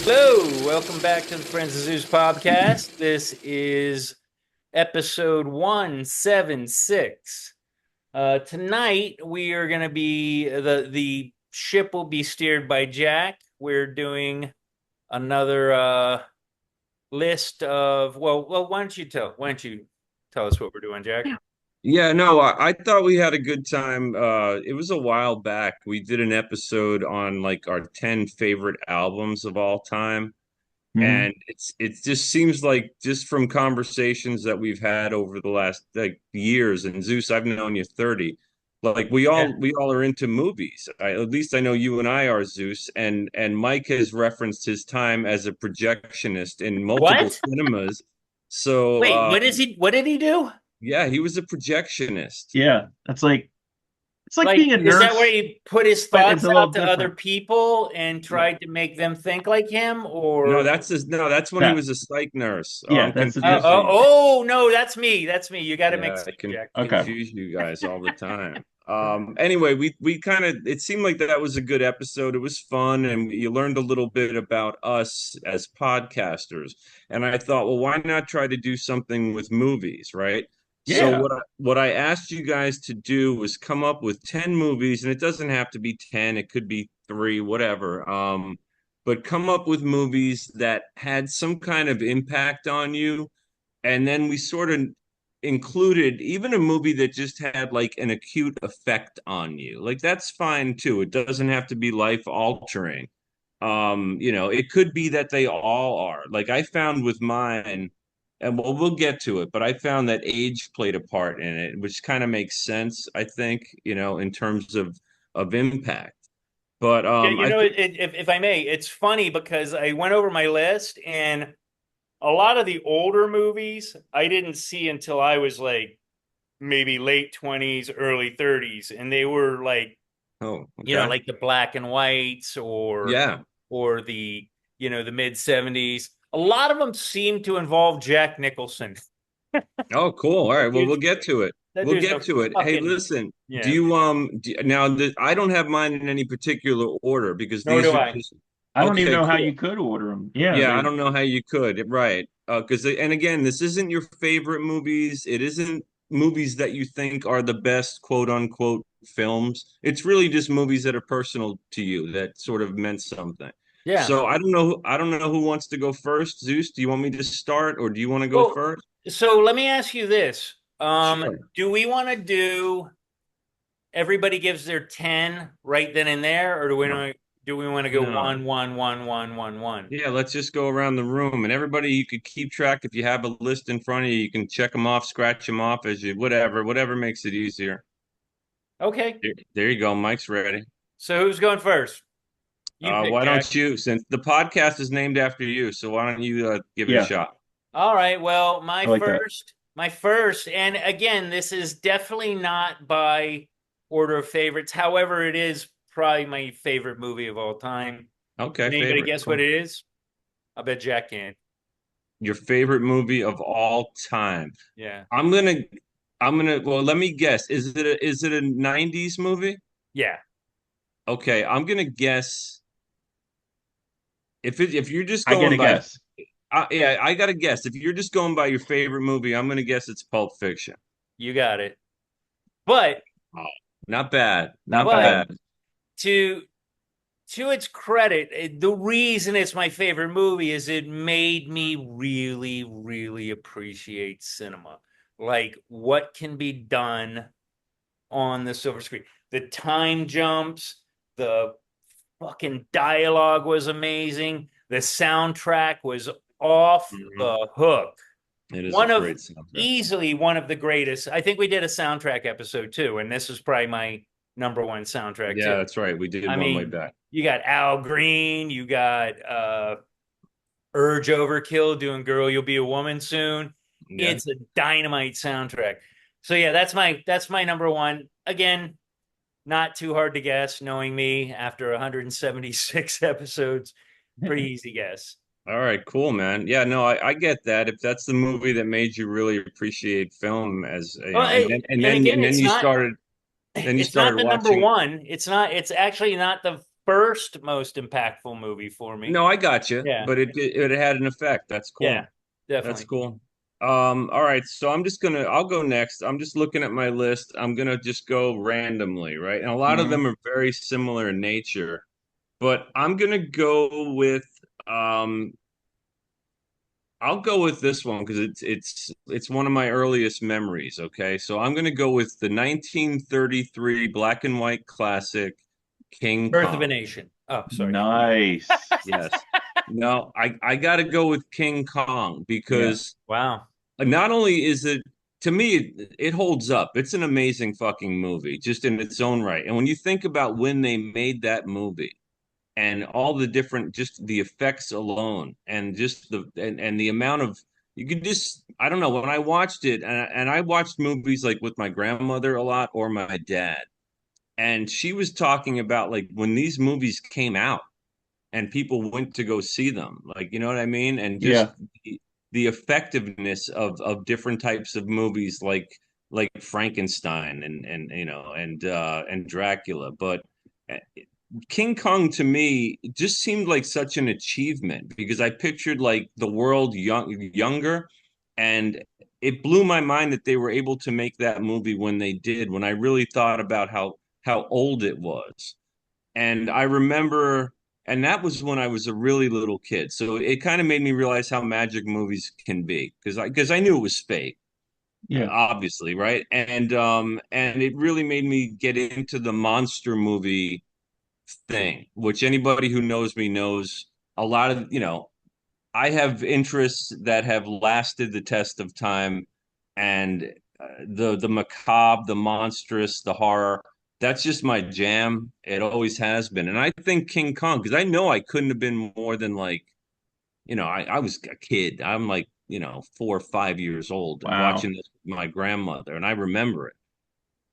Hello, welcome back to the Friends of Zeus podcast. This is episode 176. Tonight we are going to be the ship will be steered by Jack. We're doing another list of why don't you tell us what we're doing, Jack? Yeah, no, I thought we had a good time. It was a while back. We did an episode on like our 10 favorite albums of all time. Hmm. And it just seems like just from conversations that we've had over the last like years, and Zeus, I've known you 30. Like we Yeah. all we all are into movies. At least I know you and I are, Zeus, and Mike has referenced his time as a projectionist in multiple What? cinemas. So Wait, what is he? What did he do? yeah, he was a projectionist. Yeah, it's like Like, being a is that where nurse, he put his but it's thoughts a out little to other different. people and Yeah, tried to make them think like him? No, Or that's when he that was a psych nurse. Oh, yeah, I'm that's a confusing different. you. no, that's me. That's me. You got to Yeah, mix I it, can Jack. Okay. confuse you guys all the time. Anyway, we kind of it seemed like that was a good episode. It was fun, and you learned a little bit about us as podcasters. And I thought, well, why not try to do something with movies, right? So Yeah, what I asked you guys to do was come up with 10 movies, and it doesn't have to be 10, it could be three, whatever. But come up with movies that had some kind of impact on you, and then we sort of included even a movie that just had like an acute effect on you. Like that's fine too. It doesn't have to be life altering. It could be that they all are. Like I found with mine, and we'll get to it, but I found that age played a part in it, which kind of makes sense, I think, in terms of impact. But Yeah, I if I may, it's funny because I went over my list and a lot of the older movies I didn't see until I was like maybe late 20s, early 30s, and they were like, oh, okay. like the black and whites Yeah. or the mid 70s. A lot of them seem to involve Jack Nicholson. Oh, cool. All right. That Well, we'll dude's get to it. that We'll dude's get a to it. Hey, fucking listen, do yeah. you now I don't have mine in any particular order because Nor these do are I. just I don't even okay, know how cool. you could order them. Yeah, Yeah, I don't know how you could. Right. Because and again, this isn't your favorite movies. It isn't movies that you think are the best quote unquote films. It's really just movies that are personal to you that sort of meant something. Yeah. So I don't know who wants to go first. Zeus, do you want me to start or do you want to go Well, first? so let me ask you this. Sure. Do we want to do everybody gives their 10 right then and there, or No. do we want to go No. one, one, one, one, one, one? Yeah, let's just go around the room and everybody you could keep track if you have a list in front of you, you can check them off, scratch them off as you whatever makes it easier. Okay. There you go. Mike's ready. So who's going first? You pick, Why Jack. don't you, since the podcast is named after you, so why don't you give it a yeah, shot? All right. Well, I like that. my first, and again, this is definitely not by order of favorites. However, it is probably my favorite movie of all time. Okay, Can anybody favorite. guess what Cool. it is? I bet Jack can. Your favorite movie of all time. Yeah. I'm gonna well, let me guess. Is it a 90s movie? Yeah. Okay, I'm gonna guess if you're just I get going a by guess. yeah, I gotta guess. If you're just going by your favorite movie, I'm gonna guess it's Pulp Fiction. You got it. But Oh, not bad, Not not but bad. bad. to to its credit, the reason it's my favorite movie is it made me really, really appreciate cinema. Like what can be done on the silver screen. The time jumps, the fucking dialogue was amazing. The soundtrack was off Mhm. the hook. It is a One of great soundtrack. Easily one of the greatest. I think we did a soundtrack episode too, and this is probably my number one soundtrack Yeah, too. that's right. We did I one way mean, back. you got Al Green, you got Urge Overkill doing Girl You'll Be a Woman Soon. Yeah. It's a dynamite soundtrack. So yeah, that's my number one. Again, not too hard to guess, knowing me after 176 episodes. Pretty easy guess. All right, cool, man. Yeah, no, I get that. If that's the movie that made you really appreciate film as Well, and then and and then again, and then you started it's not the number watching. one. It's not. It's actually not first most impactful movie for me. No, I got you, Yeah. but it had an effect. That's Yeah, cool. That's definitely. cool. All right, so I'll go next. I'm just looking at my list. I'm gonna just go randomly, right? And a lot of Mhm. them are very similar in nature, but I'm gonna go with um I'll go with this one because it's one of my earliest memories, okay? So I'm gonna go with the 1933 black and white classic King Birth of a Kong. Nation. Oh, sorry. Nice. Yes. No, I got to go with King Kong Yeah. because Wow. not only is it, to me, it holds up. It's an amazing fucking movie just in its own right. And when you think about when they made that movie and all the different, just the effects alone and just and the amount of, you could just, I don't know, when I watched it, and I watched movies like with my grandmother a lot or my dad, and she was talking about like when these movies came out and people went to go see them, like, you know what I mean, and just Yeah. the effectiveness of different types of movies like Frankenstein and you know and Dracula. But uh, King Kong to me just seemed like such an achievement because I pictured like the world younger, and it blew my mind that they were able to make that movie when they did, when I really thought about how old it was. And I remember, and that was when I was a really little kid. So it kind of made me realize how magic movies can be because I knew it was fake, Yeah. obviously, right? And it really made me get into the monster movie thing, which anybody who knows me knows a lot of, you know, I have interests that have lasted the test of time, and the macabre, the monstrous, the horror. That's just my jam. It always has been, and I think King Kong because I know I couldn't have been more than like, you know, I was a kid. I'm like, you know, 4 or 5 years old Wow. watching this with my grandmother, and I remember it.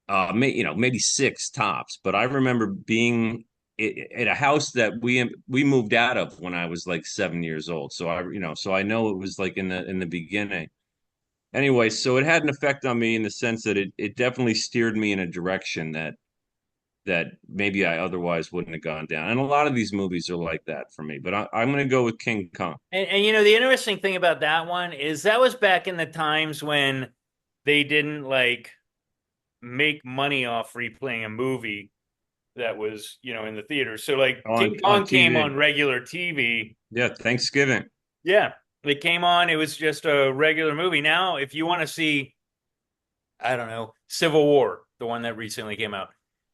You know, maybe six tops, but I remember being at a house that we moved out of when I was like 7 years old. So I, you know, so I know it was like in the beginning. Anyway, so it had an effect on me in the sense that it definitely steered me in a direction that maybe I otherwise wouldn't have gone down. And a lot of these movies are like that for me. But I'm going to go with King Kong. And you know, the interesting thing about that one is that was back in the times when they didn't like make money off replaying a movie that was, you know, in the theater. So like King On Kong came TV. on regular TV. Yeah, Thanksgiving. Yeah. It came on, it was just a regular movie. Now, if you want to see, I don't know, Civil War, the one that recently came out,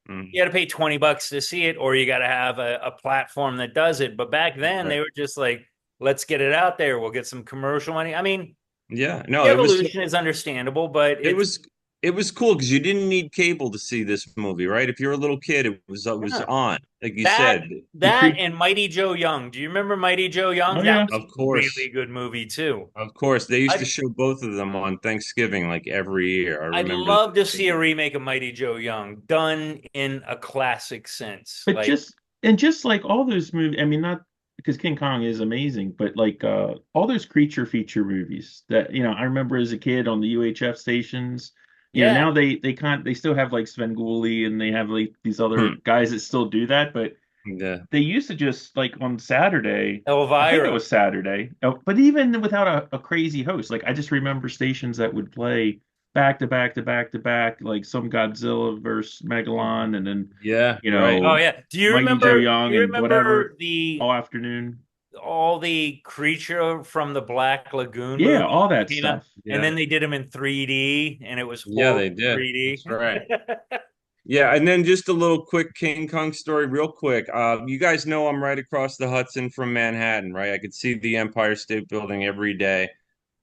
Mm, you got to pay $20 to see it, or you got to have a platform that does it. But back then, right. they were just like, let's get it out there. We'll get some commercial money. I mean, Yeah, the no, evolution is understandable, but it was it was cool because you didn't need cable to see this movie, right? If you're a little kid, it was yeah. on, like you that said. The that creep. and Mighty Joe Young. Do you remember Mighty Joe Oh Young? That yeah. was Of a really course, good movie too. of course, they used to I'd show both of them on Thanksgiving like every year. I I'd remember love to seeing see a it. remake of Mighty Joe Young done in a classic sense. But Like, just like all those movies, I mean, not because King Kong is amazing, but like all those creature feature movies that, I remember as a kid on the UHF stations. yeah, Now they still have like Svengoolie and they have like these other Hmm. guys that still do that, but Yeah, they used to just like on Saturday, I think it Elvira. was Saturday, but even without a crazy host, like I just remember stations that would play back to back to back to back, like some Godzilla versus Megalon, and then, yeah, you right. Oh know, yeah. Mighty Joe Do Young you and whatever remember the all afternoon. all the creature from the Black Lagoon Yeah, movie all that came out, stuff. and Yeah, then they did them in 3D, and it was yeah, horrible they did. 3D. That's right. Yeah, and then just a little quick King Kong story, real quick. You guys know I'm right across the Hudson from Manhattan, right? I could see the Empire State Building every day.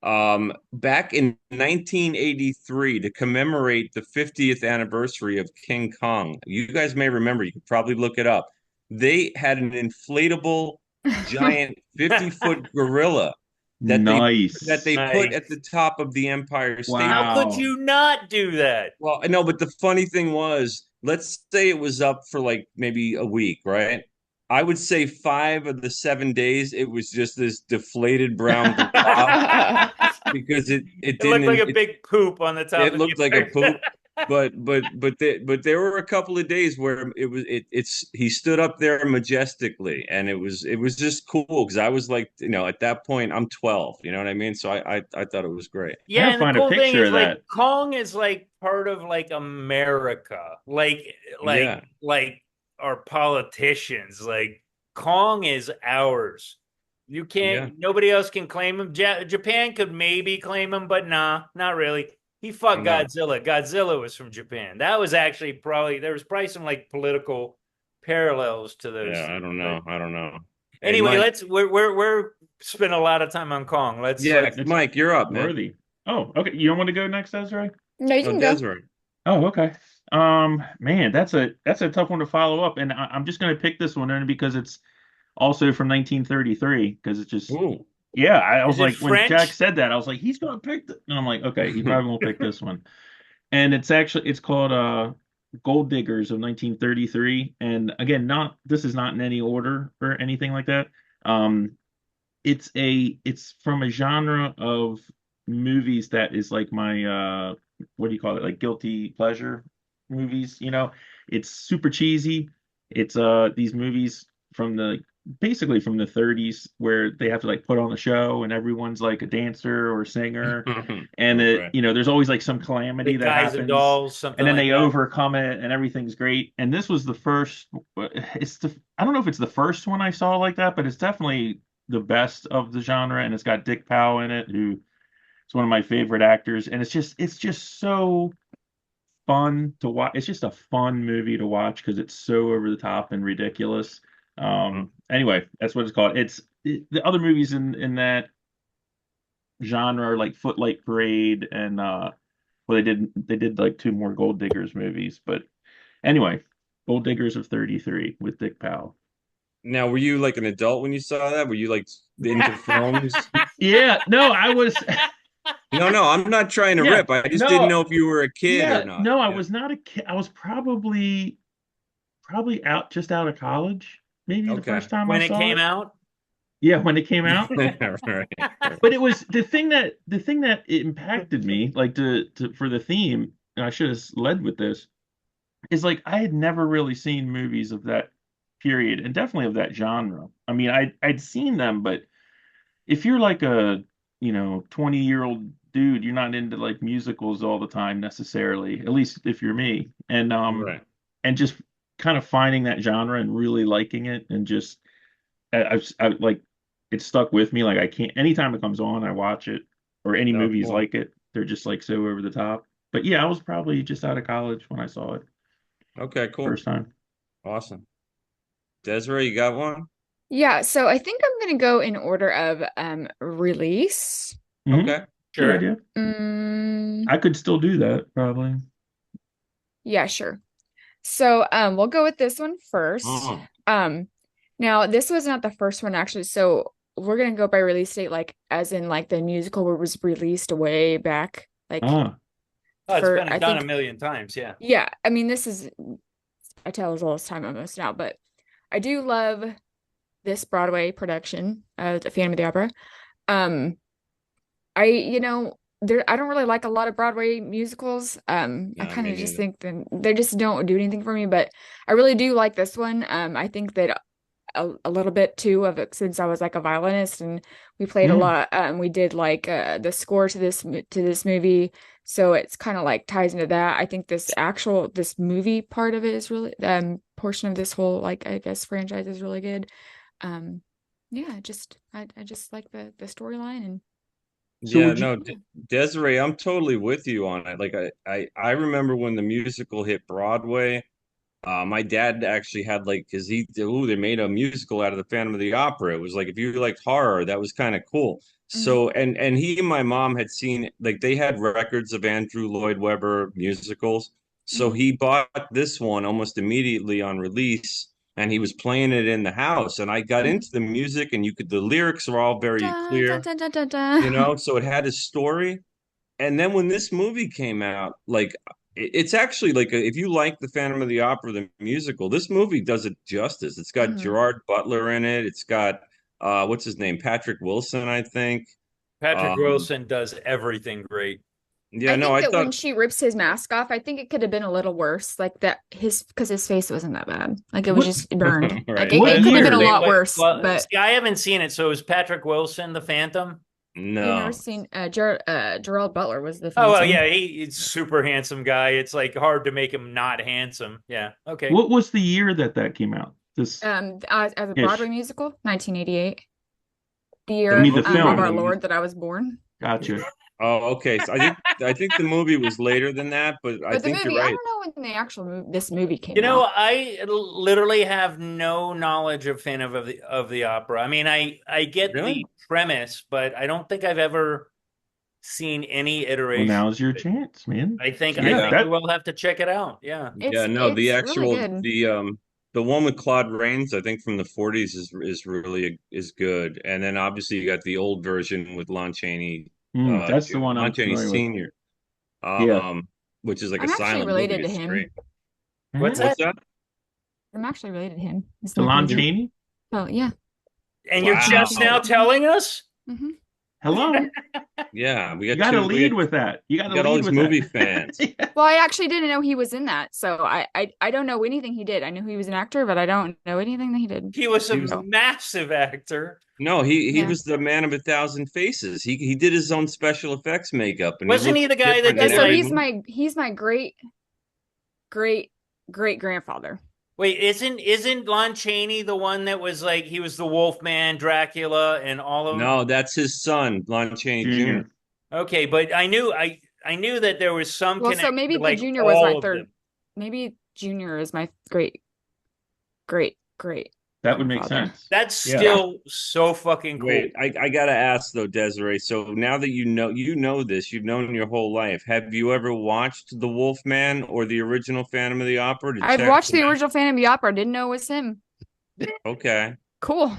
Back in 1983, to commemorate the 50th anniversary of King Kong, you guys may remember, you could probably look it up. They had an inflatable giant 50-foot gorilla that they Nice. put at Nice. the top of the Empire State How Building. could Wow. you not do that? Well, I know, but the funny thing was, let's say it was up for like maybe a week, right? I would say 5 of the 7 days, it was just this deflated brown blob It because it looked like didn't a big poop on the top it of the looked like a Empire. poop. but there were a couple of days where it's he stood up there majestically, and it was just cool because I was like, at that point I'm 12, you know what I mean? So I thought it was great. I Yeah, gotta and the find a cool thing picture is of like that. Kong is like part of like America, Yeah, like our politicians. Like Kong is ours. You yeah, can't, nobody else can claim him. Japan could maybe claim him, but nah, not really. He fought no, Godzilla. Godzilla was from Japan. That was actually probably there was probably some like political parallels to those yeah. I things. don't But know. I don't know. Hey, anyway, Mike. we're spending a lot of time on Kong. Yeah, Let's It's Mike, you're up, man. worthy. Oh, okay. You don't want to go next, Ezra? No, you No, can go. Desiree. Oh, okay. Man, that's a tough one to follow up, and I'm just gonna pick this one only because it's also from 1933 because it's just Ooh. yeah. I is was it like when Jack French? said that, I was like he's gonna pick it, and I'm like okay, he probably won't pick this one. And it's called Gold Diggers of 1933, and again, not this is not in any order or anything like that. Um, it's from a genre of movies that is like my what do you call it? Like guilty pleasure movies, you know. It's super cheesy. It's these movies from the basically from the 30s where they have to like put on a show and everyone's like a dancer or a singer and Okay. there's always like some calamity Like that Guys and happens Dolls, and something then like they that. overcome it and everything's great. And this was the first it's the I don't know if it's the first one I saw like that, but it's definitely the best of the genre, and it's got Dick Powell in it, who is one of my favorite actors, and it's just so fun to watch. It's just a fun movie to watch because it's so over the top and ridiculous. Anyway, that's what it's called. The other movies in that genre are like Footlight Parade and well they did like two more Gold Diggers movies, but anyway, Gold Diggers of 33 with Dick Powell. Now, were you like an adult when you saw that? Were you like into films? Yeah, no, I was No, no, I'm not trying to yeah, rip. I just didn't no, know if you were a kid or yeah, not. no, I Yeah. was not a kid. I was probably out of college, maybe the Okay. first time I When it saw came it. out, Yeah, when it came out. Right. But it was the thing that it impacted me, like to for the theme, and I should have led with this, is like I had never really seen movies of that period and definitely of that genre. I mean, I'd seen them, but if you're like a 20-year-old dude, you're not into like musicals all the time necessarily, at least if you're me. Right. And just kind of finding that genre and really liking it and just I like it stuck with me. Like I can't anytime it comes on, I watch it or any No, movies cool. like it. They're just like so over the top. But yeah, I was probably just out of college when I saw it Okay, cool. first time. Awesome. Desiree, you got one? Yeah, so I think I'm gonna go in order of release. Hmm. Okay. Good sure. idea. Mm, I could still do that probably. yeah, sure. So we'll go with this one first. Oh, Um Now this was not the first one actually, so we're gonna go by release date, like as in like the musical was released way back, like Ah, Oh, it's for been I done a think million times. Yeah. yeah, I mean this is I tell as well as time almost now, but I do love this Broadway production of the Phantom of the Opera. Um, I don't really like a lot of Broadway musicals. I no, kind me of just neither. think that they just don't do anything for me, but I really do like this one. I think that a little bit too of it since I was like a violinist and we played a mm. lot. We did like the score to this movie, so it's kind of like ties into that. I think this movie part of it is really portion of this whole like I guess franchise is really good. Um, yeah, I just like the storyline and So Yeah, would you? no, yeah. Desiree, I'm totally with you on it. Like I remember when the musical hit Broadway. My dad actually had like, cause they made a musical out of the Phantom of the Opera. It was like, if you liked horror, that was kind of cool. Mhm. So, and he and my mom had seen, like, they had records of Andrew Lloyd Webber musicals. So Mhm. he bought this one almost immediately on release, and he was playing it in the house. And I got Mhm. into the music, and the lyrics are all very Dun, dun, clear, dun, dun, dun, dun. so it had a story. And then when this movie came out, like it's actually like if you like the Phantom of the Opera, the musical, this movie does it justice. It's got Mhm. Gerard Butler in it. It's got what's his name, Patrick Wilson, I think. Patrick Um, Wilson does everything great. Yeah, I no, think I that when thought she rips his mask off, I think it could have been a little worse. Like that because his face wasn't that bad. Like it was What just burned. Like right. what it could have been a year? lot worse. Well, But see, I haven't seen it. So is Patrick Wilson the Phantom? you've never No. seen Gerald Butler was the Oh, well, Phantom. yeah, he's super handsome guy. It's like hard to make him not handsome. Yeah. Okay. What was the year that came out? This As a Broadway ish. musical, 1988, the I The year mean the movie of film. our was Lord that I was born. Gotcha. Oh, okay. So I think the movie was later than that, but I But the think you're movie, I right. don't know when the actual this movie You came know, out. I literally have no knowledge of Phantom of the Opera. I mean, I get Really? the premise, but I don't think I've ever seen any Well, iteration now's your of it. chance, man. I Yeah, Yeah. think we that will have to check it out. Yeah. Yeah, no, the It's really actual good. the one with Claude Rains, I think from the 40s is really is good. And then obviously you got the old version with Lon Chaney that's the one Lon I'm Chaney familiar with. Sr. Yeah. Which is like a I'm actually silent movie. related to It's great. him. What's Hmm? What's that? that? I'm actually related to him. Isn't To that Lon crazy? Chaney? Oh yeah. And you're just now Wow. telling us? Hmm. Hello. Yeah, we You got got to two lead with that. You got we to got all lead these with that. movie fans. Yeah. Well, I actually didn't know he was in that, so I don't know anything he did. I knew he was an actor, but I don't know anything that he did. He was a He was So massive actor. No, he yeah. was the man of a thousand faces. He did his own special effects makeup and he Wasn't he looked the guy that different Yeah, did in so every like movie. he's my great great grandfather. wait, isn't Lon Chaney the one that was like he was the Wolfman, Dracula, and all of them? No, that's his son, Lon Chaney Jr. Junior. Okay, but I knew that there was some Well, so connection maybe to the like junior was my all of third. them. Maybe junior is my great That would make grandfather. sense. That's Yeah. still so fucking cool. Wait, I gotta ask though, Desiree. So now that you know this, you've known your whole life. Have you ever watched The Wolfman or the original Phantom of the Opera to I've check watched them the original Phantom of the Opera. Didn't know it was him. out? Okay. Cool.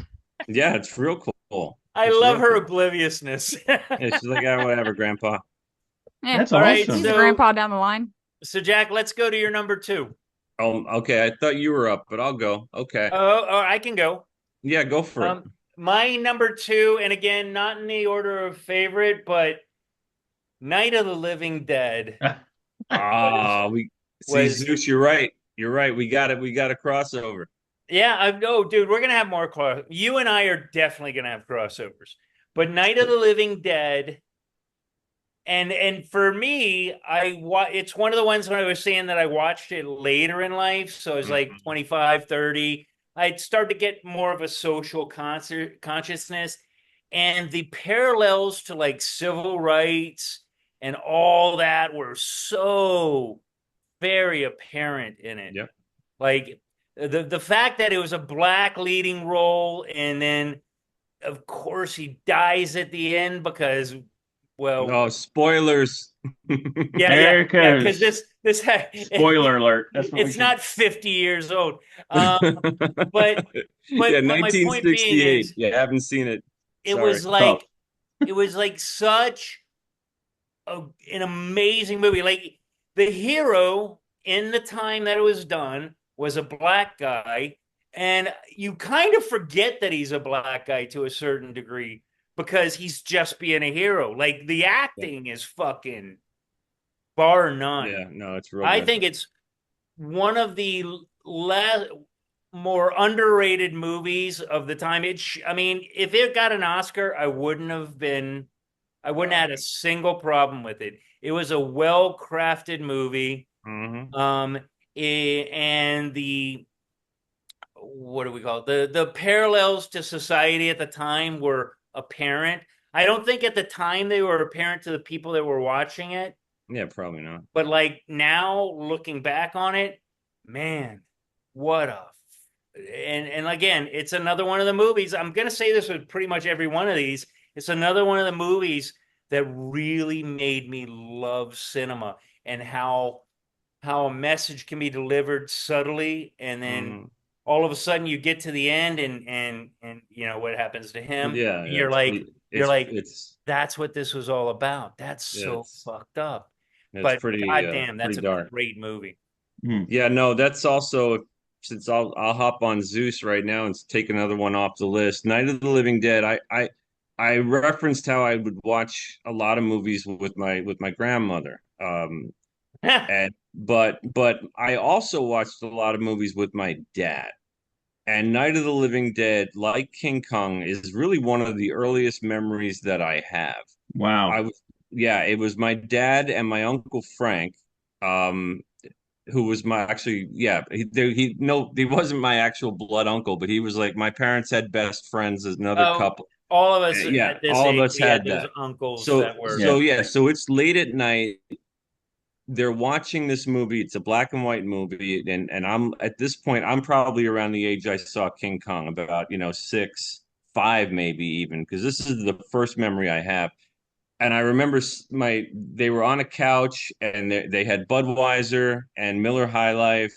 Yeah, it's real cool. I It's love real her cool. obliviousness. Yeah, she's like, ah, whatever, Grandpa. Yeah, That's All right, awesome. he's a so grandpa down the line. Jack, let's go to your number two. Oh, okay. I thought you were up, but I'll go. Okay. Oh, I can go. Yeah, go for it. My number two, and again, not in the order of favorite, but Night of the Living Dead We see was Zeus. You're right. You're right. We got it. We got a crossover. yeah. I know, dude. We're gonna have more cross. You and I are definitely gonna have crossovers. But Night of the Living Dead, and for me, it's one of the ones when I was saying that I watched it later in life, so I was like Mhm. 25, 30. I'd start to get more of a social consciousness, and the parallels to like civil rights and all that were so very apparent in it. Yep. Like the fact that it was a black leading role, and then of course he dies at the end because, well, Oh, spoilers. yeah, because America's this spoiler alert. That's what we it's should. not 50 years old. But Yeah, my point being 1968. is You haven't seen it. it Sorry. was Tough. like it was like such an amazing movie. Like the hero in the time that it was done was a black guy, and you kind of forget that he's a black guy to a certain degree because he's just being a hero. Like the Yeah, acting is fucking bar none. yeah, no, it's real I good. think it's one of the more underrated movies of the time. I mean, if it got an Oscar, I wouldn't have had a single problem with it. It was a well-crafted movie. Hmm. And the what do we call it? The parallels to society at the time were apparent. I don't think at the time they were apparent to the people that were watching it, Yeah, probably not. but like now looking back on it, man, what a and again, it's another one of the movies. I'm gonna say this with pretty much every one of these. It's another one of the movies that really made me love cinema and how a message can be delivered subtly, and then Hmm. all of a sudden you get to the end, and you know what happens to him, Yeah, and yeah, you're like, it's that's what this was all about. That's yeah, so fucked up. it's But pretty goddamn, that's pretty a dark. great movie. Hmm. Yeah, no, that's also since I'll hop on Zeus right now and take another one off the list. Night of the Living Dead. I referenced how I would watch a lot of movies with my grandmother. And but I also watched a lot of movies with my dad. And Night of the Living Dead, like King Kong, is really one of the earliest memories that I have. Wow. I was, yeah, it was my dad and my uncle Frank, um, who was my actually, yeah, no, he wasn't my actual blood uncle, but he was like my parents had best friends as another Oh, couple. all of us Yeah, at this all of age, us we had had those that. uncles So, that were. Yeah. so yeah, so it's late at night. They're watching this movie. It's a black and white movie, and I'm at this point, I'm probably around the age I saw King Kong, about 6, 5, maybe even, because this is the first memory I have. And I remember they were on a couch and they had Budweiser and Miller High Life,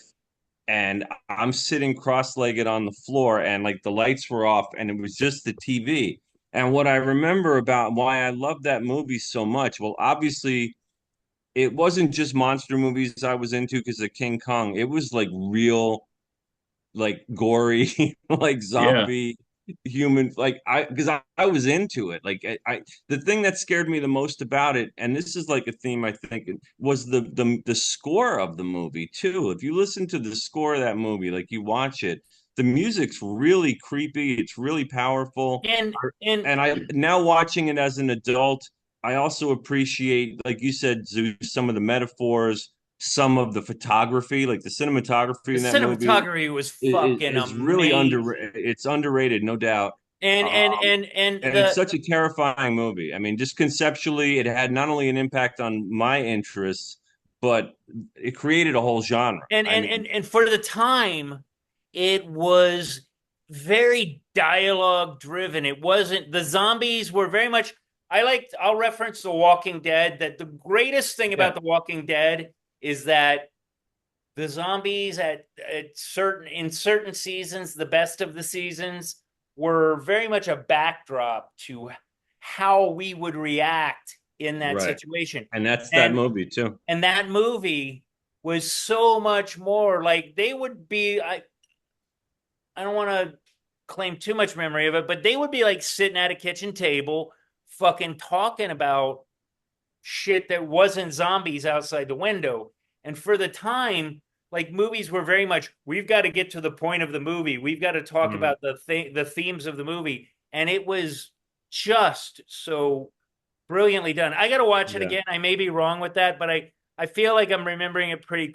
and I'm sitting cross-legged on the floor, and like the lights were off, and it was just the TV. And what I remember about why I love that movie so much, well, obviously it wasn't just monster movies I was into because of King Kong. It was like real, like gory, like Yeah. zombie human. Like I was into it. Like the thing that scared me the most about it, and this is like a theme I think, was the score of the movie too. If you listen to the score of that movie, like you watch it, the music's really creepy. It's really powerful. and and And I now watching it as an adult, I also appreciate, like you said, Zeus, some of the metaphors, some of the photography, like the cinematography the in that movie cinematography was fucking is really amazing. it's underrated, no doubt. And and Um, and and and it's the such a terrifying movie. I mean, just conceptually, it had not only an impact on my interests, but it created a whole genre. I mean, and for the time, it was very dialogue driven. It wasn't, the zombies were very much. I'll reference The Walking Dead, that the greatest thing yeah, about The Walking Dead is that the zombies at certain seasons, the best of the seasons, were very much a backdrop to how we would react in that right. situation. And that's that And movie too. and that movie was so much more like, they would be, I don't want to claim too much memory of it, but they would be like sitting at a kitchen table fucking talking about shit that wasn't zombies outside the window. And for the time, like, movies were very much, we've got to get to the point of the movie. We've got to talk Mm, about the themes of the movie. And it was just so brilliantly done. I got to watch it yeah. again. I may be wrong with that, but I feel like I'm remembering it pretty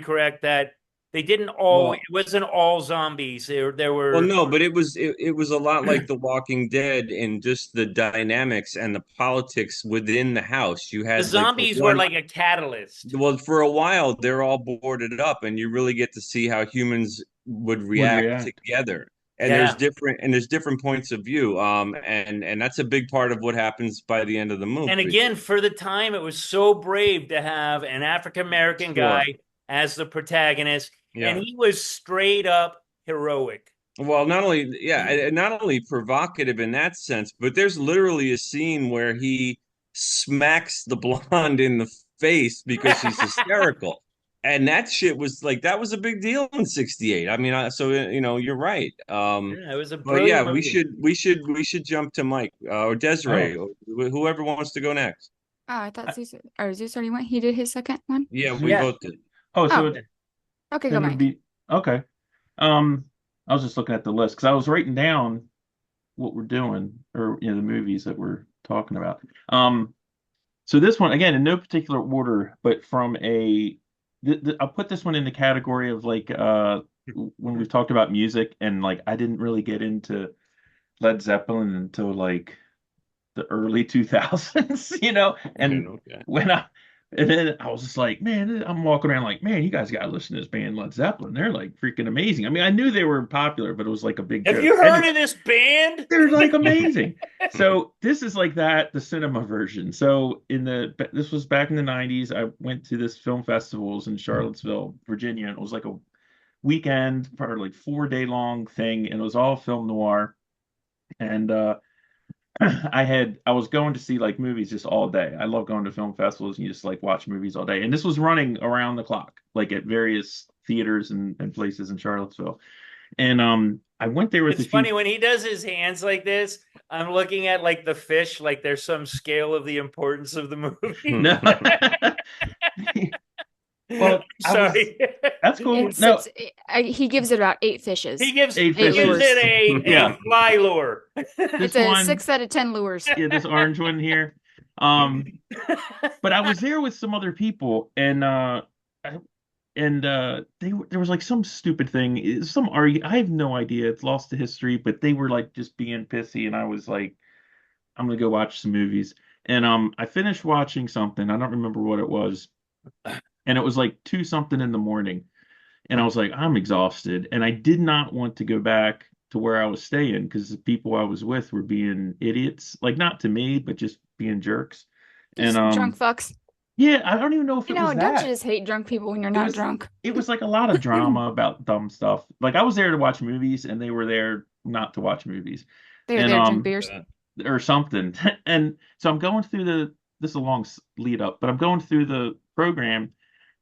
correct, that they didn't all, it Well, wasn't all zombies. There Well, were no, but it was a lot like The Walking Dead in just the dynamics and the politics within the house. You the had like for zombies were one, like a catalyst. well, for a while they're all boarded up, and you really get to see how humans would Would react react. together. Yeah. And there's different points of view. And that's a big part of what happens by the end of the And movie. again, for the time, it was so brave to have an African American guy Sure. as the protagonist, and Yeah. he was straight up heroic. Well, not only yeah, and not only provocative in that sense, but there's literally a scene where he smacks the blonde in the face because she's hysterical. And that shit was like that was a big deal in '68. I mean, so you're right. Yeah, it was a But yeah, brilliant movie. we should jump to Mike or Oh. Desiree, or whoever wants to go next. Oh, I thought Zeus or Zeus already went. He did his second one. Yeah, we Yeah. both did. Oh, so Oh, okay, it go would Mike. be okay. I was just looking at the list because I was writing down what we're doing, or the movies that we're talking about. So this one again in no particular order, but from I'll put this one in the category of like when we've talked about music, and like I didn't really get into Led Zeppelin until like the early 2000s, and Okay. when I and then I was just like, man, I'm walking around like, man, you guys got to listen to this band Led Zeppelin. They're like freaking amazing. I mean, I knew they were popular, but it was like a big Have joke. you And heard of this band? they're like amazing. So this is like that, the cinema version. So this was back in the 90s. I went to this film festivals in Charlottesville, Virginia, and it was like a weekend for like 4 day long thing, and it was all film noir. And I was going to see like movies just all day. I love going to film festivals and you just like watch movies all day. And this was running around the clock, like at various theaters and places in Charlottesville. And I went there with a It's few. funny when he does his hands like this. I'm looking at like the fish, like there's some scale of the importance of the movie. No. Well, Sorry. that's cool. It's, No, he gives it about 8 fishes. He gives 8 he gives fishes. it a Yeah. fly lure. This It's a one, 6 out of 10 lures. yeah, this orange one here. But I was there with some other people, and there was like some stupid thing, some argue. I have no idea. It's lost to history, but they were like just being pissy, and I was like, I'm gonna go watch some movies. And I finished watching something. I don't remember what it was, and it was like 2 something in the morning, and I was like, I'm exhausted, and I did not want to go back to where I was staying because the people I was with were being idiots, like not to me, but just being jerks. And Just drunk fucks. yeah, I don't even know if You it was know, don't you that. just hate drunk people when you're It not was drunk? it was like a lot of drama about dumb stuff. Like I was there to watch movies and they were there not to watch movies. They're And there to drink beers. or something. And so I'm going through this is a long lead up, but I'm going through the program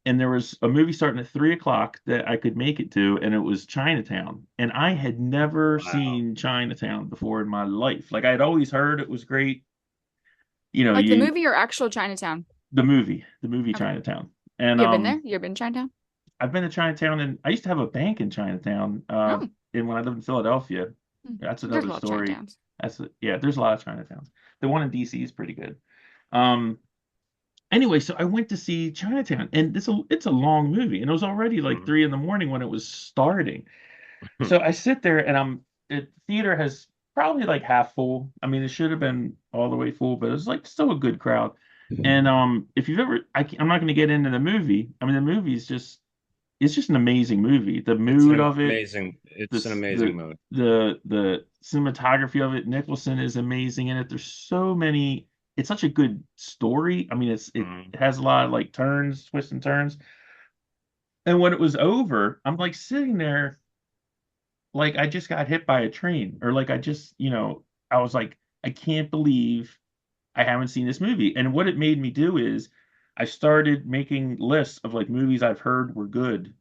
and there was a movie starting at 3 o'clock that I could make it to, and it was Chinatown. And I had never seen Chinatown before in my life. Like I had always heard it was great. You know, Like the movie or actual Chinatown? the movie Okay. Chinatown. And You ever been there? You ever been to Chinatown? I've been to Chinatown, and I used to have a bank in Chinatown. Oh. And when I lived in Philadelphia, that's There's a another lot of story. Chinatowns. Yeah, there's a lot of Chinatowns. The one in DC is pretty good. Anyway, so I went to see Chinatown, and it's a long movie, and it was already like 3 in the morning when it was starting. So I sit there, and the theater has probably like half full. I mean, it should have been all the way full, but it was like still a good crowd. And if you've ever, I'm not going to get into the movie. I mean, the movie is it's just an amazing movie. The mood of it, It's an amazing movie. the cinematography of it. Nicholson is amazing in it. There's so many. It's such a good story. I mean, it has a lot of like turns, twists and turns. And when it was over, I'm like sitting there, like I just got hit by a train, or like I just, I was like, I can't believe I haven't seen this movie. And what it made me do is I started making lists of like movies I've heard were good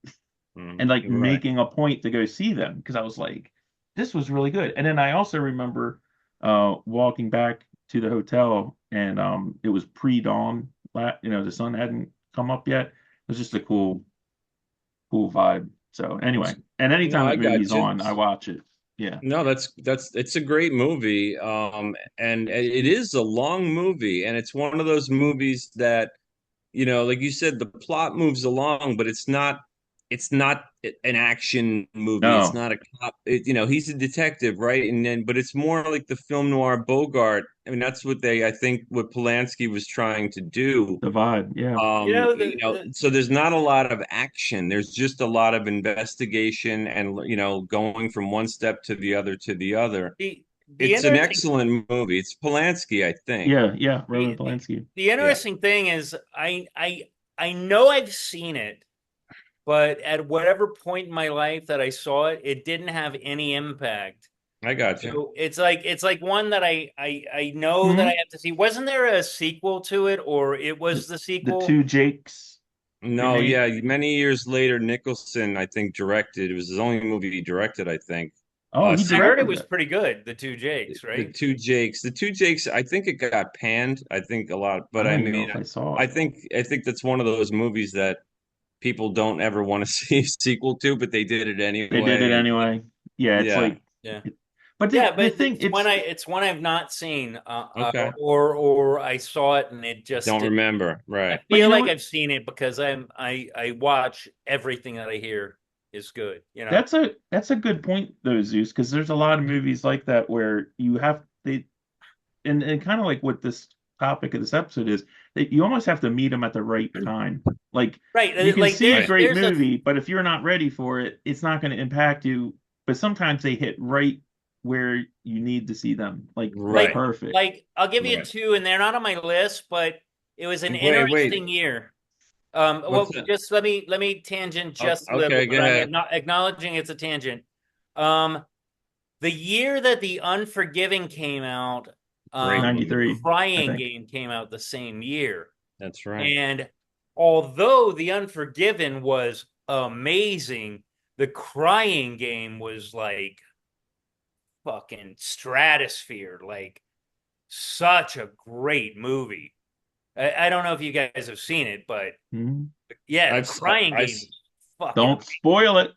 and like making a point to go see them because I was like, this was really good. And then I also remember walking back to the hotel and it was pre-dawn, the sun hadn't come up yet. It was just a cool vibe. So anyway, and anytime that movie's on, I watch it. Yeah. No, it's a great movie. And it is a long movie, and it's one of those movies that, like you said, the plot moves along, but it's not an action movie. No. It's not a cop. He's a detective, right? But it's more like the film noir Bogart. I mean, that's what I think what Polanski was trying to do. The vibe, yeah. So there's not a lot of action. There's just a lot of investigation and, going from one step to the other to the other. It's an excellent movie. It's Polanski, I think. Yeah, Roman Polanski. The interesting thing is I know I've seen it, but at whatever point in my life that I saw it, it didn't have any impact. I got you. So it's like one that I know that I have to see. Wasn't there a sequel to it, or it was the sequel? The Two Jakes. No, yeah. Many years later, Nicholson, I think, directed. It was his only movie he directed, I think. Oh, he I heard it was pretty good. The Two Jakes, right? The Two Jakes. I think it got panned. I think a lot, but I mean, know if I saw it. I think that's one of those movies that people don't ever want to see a sequel to, but they did it anyway. They did it anyway. Yeah, it's like But the thing, it's one I've not seen, Okay. or I saw it and it just don't remember. Right. I feel like I've seen it because I watch everything that I hear is good. That's a good point though, Zeus, because there's a lot of movies like that where you have and kind of like what this topic of this episode is, that you almost have to meet them at the right time. Like you can see a great movie, but if you're not ready for it, it's not going to impact you. But sometimes they hit right where you need to see them, like perfect. Like I'll give you two, and they're not on my list, but it was an interesting year. Just let me tangent just a little bit. I'm not acknowledging it's a tangent. The year that The Unforgiven came out, 93, Crying Game came out the same year. That's right. And although The Unforgiven was amazing, The Crying Game was like fucking stratosphere. Like, such a great movie. I don't know if you guys have seen it, but Mhm. yeah, I've Crying I Game is fucking Don't amazing. spoil it.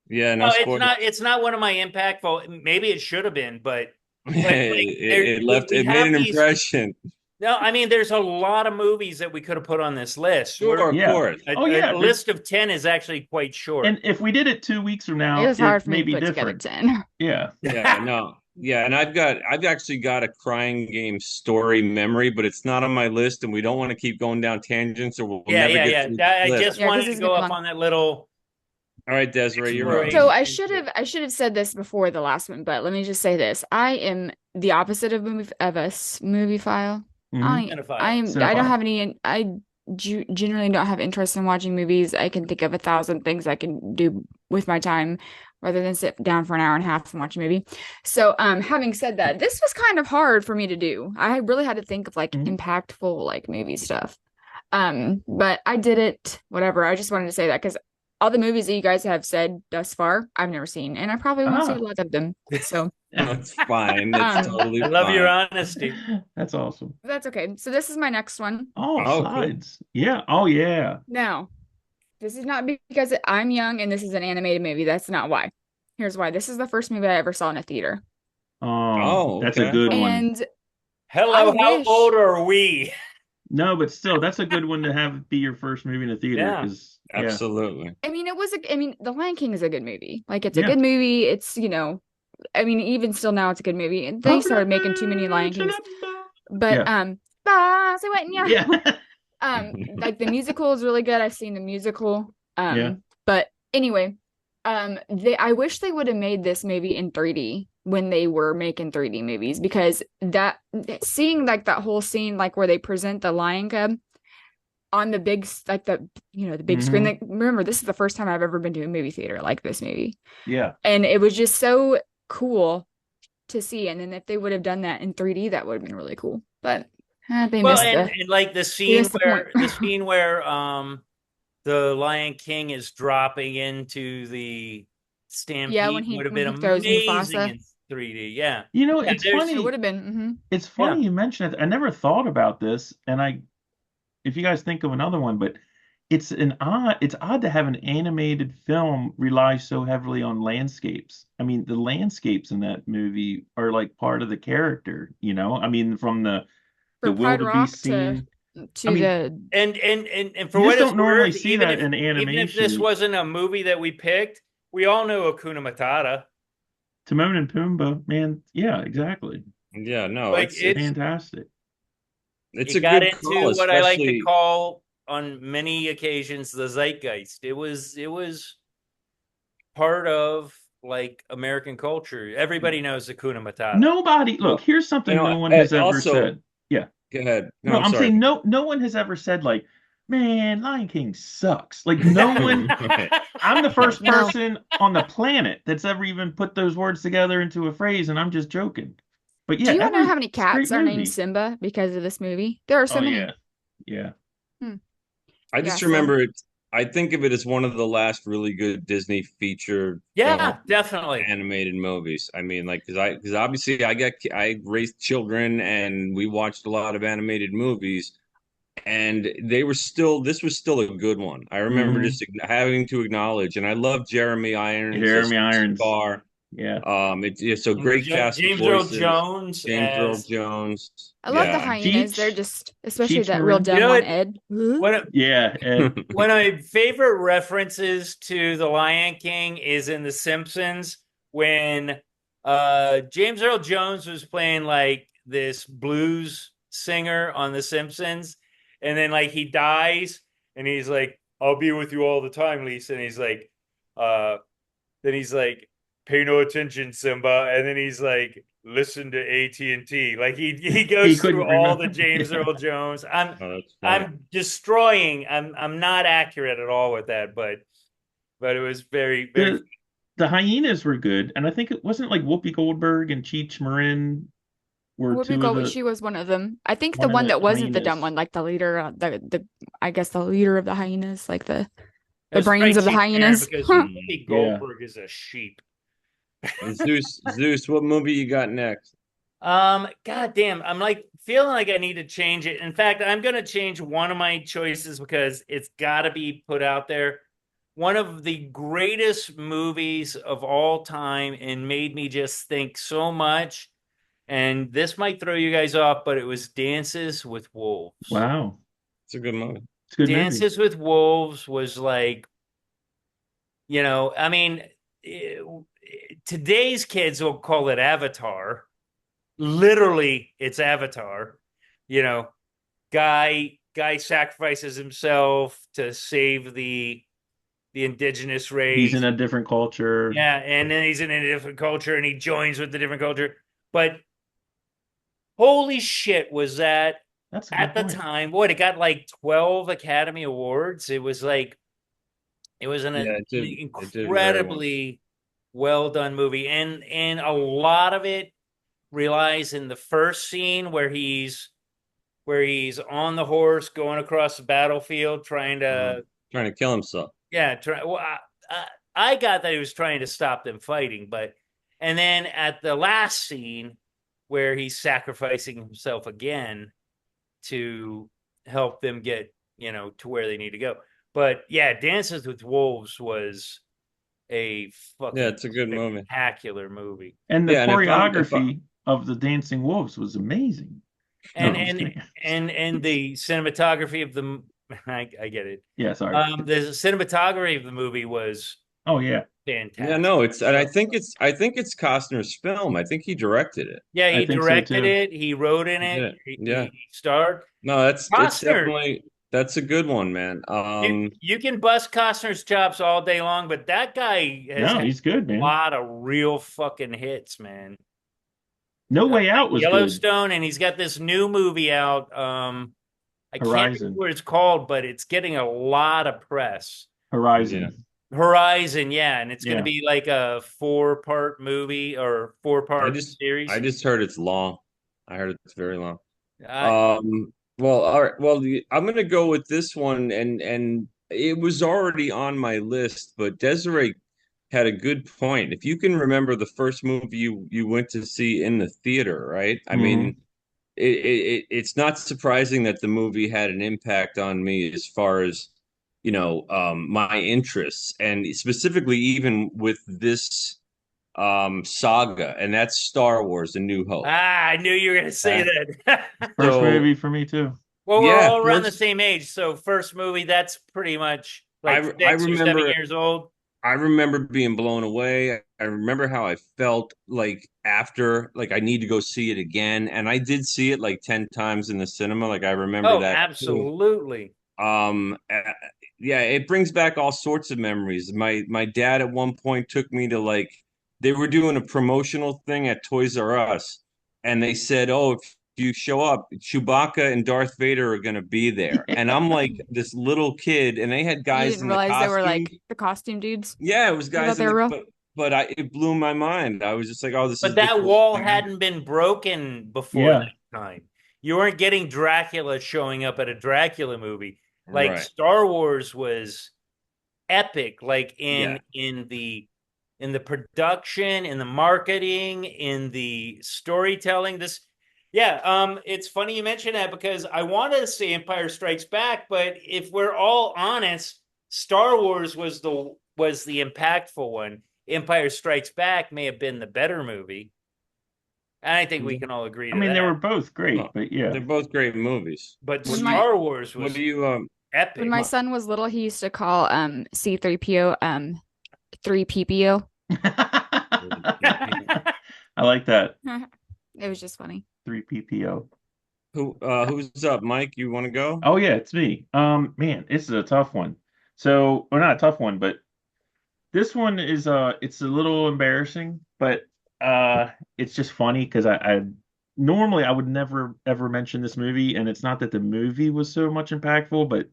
yeah, no No, it's spoiler. not. It's not one of my impactful. Maybe it should have been, but It left. we It made have an these. impression. No, I mean, there's a lot of movies that we could have put on this list. Sure, of Yeah. course. Oh yeah. A list of 10 is actually quite short. And if we did it 2 weeks from It now, was hard it for me may to be put together different. 10. Yeah. Yeah, no. Yeah, and I've actually got a Crying Game story memory, but it's not on my list, and we don't want to keep going down tangents, or we'll Yeah, never yeah, get yeah. through the I list. just Yeah, because wanted to it's gonna go be up long. on that little All right, Desiree, you're up. So exploration. I should have said this before the last one, but let me just say this. I am the opposite of a movie file. Mhm. Cinephile. I don't Cinephile. have any generally don't have interest in watching movies. I can think of 1,000 things I can do with my time rather than sit down for an hour and a half and watch a movie. So having said that, this was kind of hard for me to do. I really had to think of like Mhm. impactful like movie stuff. But I did it, whatever. I just wanted to say that because all the movies that you guys have said thus far, I've never seen, and I probably won't see a Ah. lot of them. So That's fine. That's totally I love your fine. honesty. That's awesome. that's okay. So this is my next one. Oh, Oh, cool. slides. Yeah. Oh, yeah. Now, this is not because I'm young and this is an animated movie. That's not why. Here's why. This is the first movie I ever saw in a theater. Oh, That's a okay. good one. And Hello, I how wish- old are we? No, but still, that's a good one to have be your first movie in a theater. Yeah. Because Absolutely. I mean, The Lion King is a good movie. Like, it's a Yeah. good movie. It's, I mean, even still now, it's a good movie. And they started making too many Lion Kings. But, Yeah. like the musical is really good. I've seen the musical. Yeah. But anyway, I wish they would have made this movie in 3D when they were making 3D movies, because seeing like that whole scene, like where they present the lion cub on the big, like the big screen. Like, remember, this is the first time I've ever been to a movie theater like this movie. Yeah. And it was just so cool to see. And then if they would have done that in 3D, that would have been really cool. But they Well, missed and like the scene missed the where point. The Lion King is dropping into the stampede when he would have been throws amazing Mufasa. in 3D. Yeah. It's there's- funny. It would have been. It's funny you mention it. I never thought about this, and if you guys think of another one, but it's odd to have an animated film rely so heavily on landscapes. I mean, the landscapes in that movie are like part of the character, I mean, from the From Pride Rock wildebeest scene. to I mean, the And for You what just it's don't normally worth, see even that in even if this animation. wasn't a movie that we picked, we all know Hakuna Matata. Timon and Pumbaa, man. Yeah, exactly. Yeah, no, Like, it's Fantastic. it's It a got good into call, what I like to especially call on many occasions the zeitgeist. It was part of like American culture. Everybody knows Hakuna Matata. Nobody, look, here's something no one has ever said. Yeah. Go ahead. No, I'm sorry. saying no one has ever said like, man, Lion King sucks. Like no one. I'm the first No. person on the planet that's ever even put those words together into a phrase, and I'm just joking. But yeah, Do you want to know how many it's a great cats are movie. named Simba because of this movie? There are so Oh many. yeah. I just Yeah, remember it. I think of it as one of the last really good Disney feature Yeah, definitely. animated movies. I mean, like, because obviously I raised children and we watched a lot of animated movies, and this was still a good one. I remember just having to acknowledge, and I love Jeremy Irons. Jeremy Irons. Scar. Yeah. It's so great cast of James Earl voices. Jones. James Earl as- Jones. I love the Yeah. hyenas. Cheech- They're just, especially Cheech that real Marin. dumb You know one, what? Ed. Yeah. Ed. One of my favorite references to The Lion King is in The Simpsons when James Earl Jones was playing like this blues singer on The Simpsons, and then like he dies, and he's like, "I'll be with you all the time, Lisa," and he's like, then he's like, "Pay no attention, Simba," and then he's like, "Listen to AT&T." Like he goes couldn't through all the remember. James Yeah. Earl Jones. Oh, that's funny. I'm destroying. I'm not accurate at all with that, but it was very very. The hyenas were good, and I think it wasn't like Whoopi Goldberg and Cheech Marin were two of the. She was one of them. I think one the of one the that wasn't the dumb hyenas. one, like the leader, I guess the leader of the hyenas, like the It was brains of the Frank Sheep Aaron hyenas. because Huh. Whoopi Yeah. Goldberg is a sheep. Zeus, what movie you got next? God damn, I'm like feeling like I need to change it. In fact, I'm gonna change one of my choices because it's gotta be put out there. One of the greatest movies of all time and made me just think so much. And this might throw you guys off, but it was Dances with Wolves. Wow. It's a good movie. It's a good movie. Dances with Wolves was like, I mean, eh, today's kids will call it Avatar. Literally, it's Avatar. You know, guy sacrifices himself to save the indigenous He's in race. a different culture. Yeah, and then he's in a different culture and he joins with the different culture. But holy shit, was that That's a good at the point. time? What, it got like 12 Academy Awards. It was like it was an Yeah, it did very well. incredibly well done movie, and a lot of it relies in the first scene where he's on the horse going across the battlefield trying Mhm. to Trying to kill himself. yeah well, I got that he was trying to stop them fighting, but and then at the last scene where he's sacrificing himself again to help them get to where they need to go. But yeah, Dances with Wolves was a Yeah, fucking it's a good movie. spectacular movie. And the Yeah, and if I, choreography of the Dancing Wolves was amazing. No, and I'm just and kidding. and the cinematography of the I get it. Yeah, sorry. The cinematography of the movie was Oh yeah. yeah, fantastic. no, it's and I think it's Costner's film. I think he directed it. Yeah, I he think so directed too. it. He wrote in it. Yeah, He, yeah. he starred. No, that's it's Costner, definitely that's a good one, man. you can bust Costner's chops all day long, but that guy has No, had he's good, a man. lot of real fucking hits, man. No Way Like Out was good. Yellowstone, and he's got this new movie out. I can't remember Horizon. what it's called, but it's getting a lot of press. Yeah. Horizon. Horizon, yeah, and it's going to Yeah. be like a four-part movie or I four-part just I series. just heard it's long. I heard it's very long. Uh, Well, all right. Well, I'm gonna go with this one, and it was already on my list, but Desiree had a good point. If you can remember the first movie you went to see in the theater, right? I Hmm. mean, it's not surprising that the movie had an impact on me as far as, my interests, and specifically even with this saga, and that's Star Wars: A New Hope. I knew you were going to say Okay. that. First So movie for me too. Well, we're yeah, all around the first same age, so first movie, that's pretty much like I 6 or 7 remember years old. I remember being blown away. I remember how I felt like after, like I need to go see it again. And I did see it like 10 times in the cinema. Like I remember Oh, that too. absolutely. Um, uh, yeah, it brings back all sorts of memories. My dad at one point took me to like they were doing a promotional thing at Toys R Us, and they said, "Oh, if you show up, Chewbacca and Darth Vader are going to be there." And I'm like this little kid, and they had You guys didn't in the realize they were costumes. like the costume dudes. Yeah, it was You thought guys they in were the real? but it blew my mind. I was just like, "Oh, this But is the that coolest wall thing ever." hadn't been broken before Yeah. that time. You weren't getting Dracula showing up at a Dracula movie. Like Right. Star Wars was epic, like Yeah. in the production, in the marketing, in the storytelling. Yeah, it's funny you mention that because I wanted to say Empire Strikes Back, but if we're all honest, Star Wars was the impactful one. Empire Strikes Back may have been the better movie. And I think we can all agree I to mean, they that. were both great, No, but yeah. they're both great movies. But What When do you my Star Wars what do was you when epic. my son was little, he used to call C3PO 3PPO. I like that. It was just funny. 3PPO. who's up? Mike, you want to go? Oh yeah, it's me. Man, this is a tough one. So, or not a tough one, but this one is it's a little embarrassing, but it's just funny because I normally I would never ever mention this movie, and it's not that the movie was so much impactful, but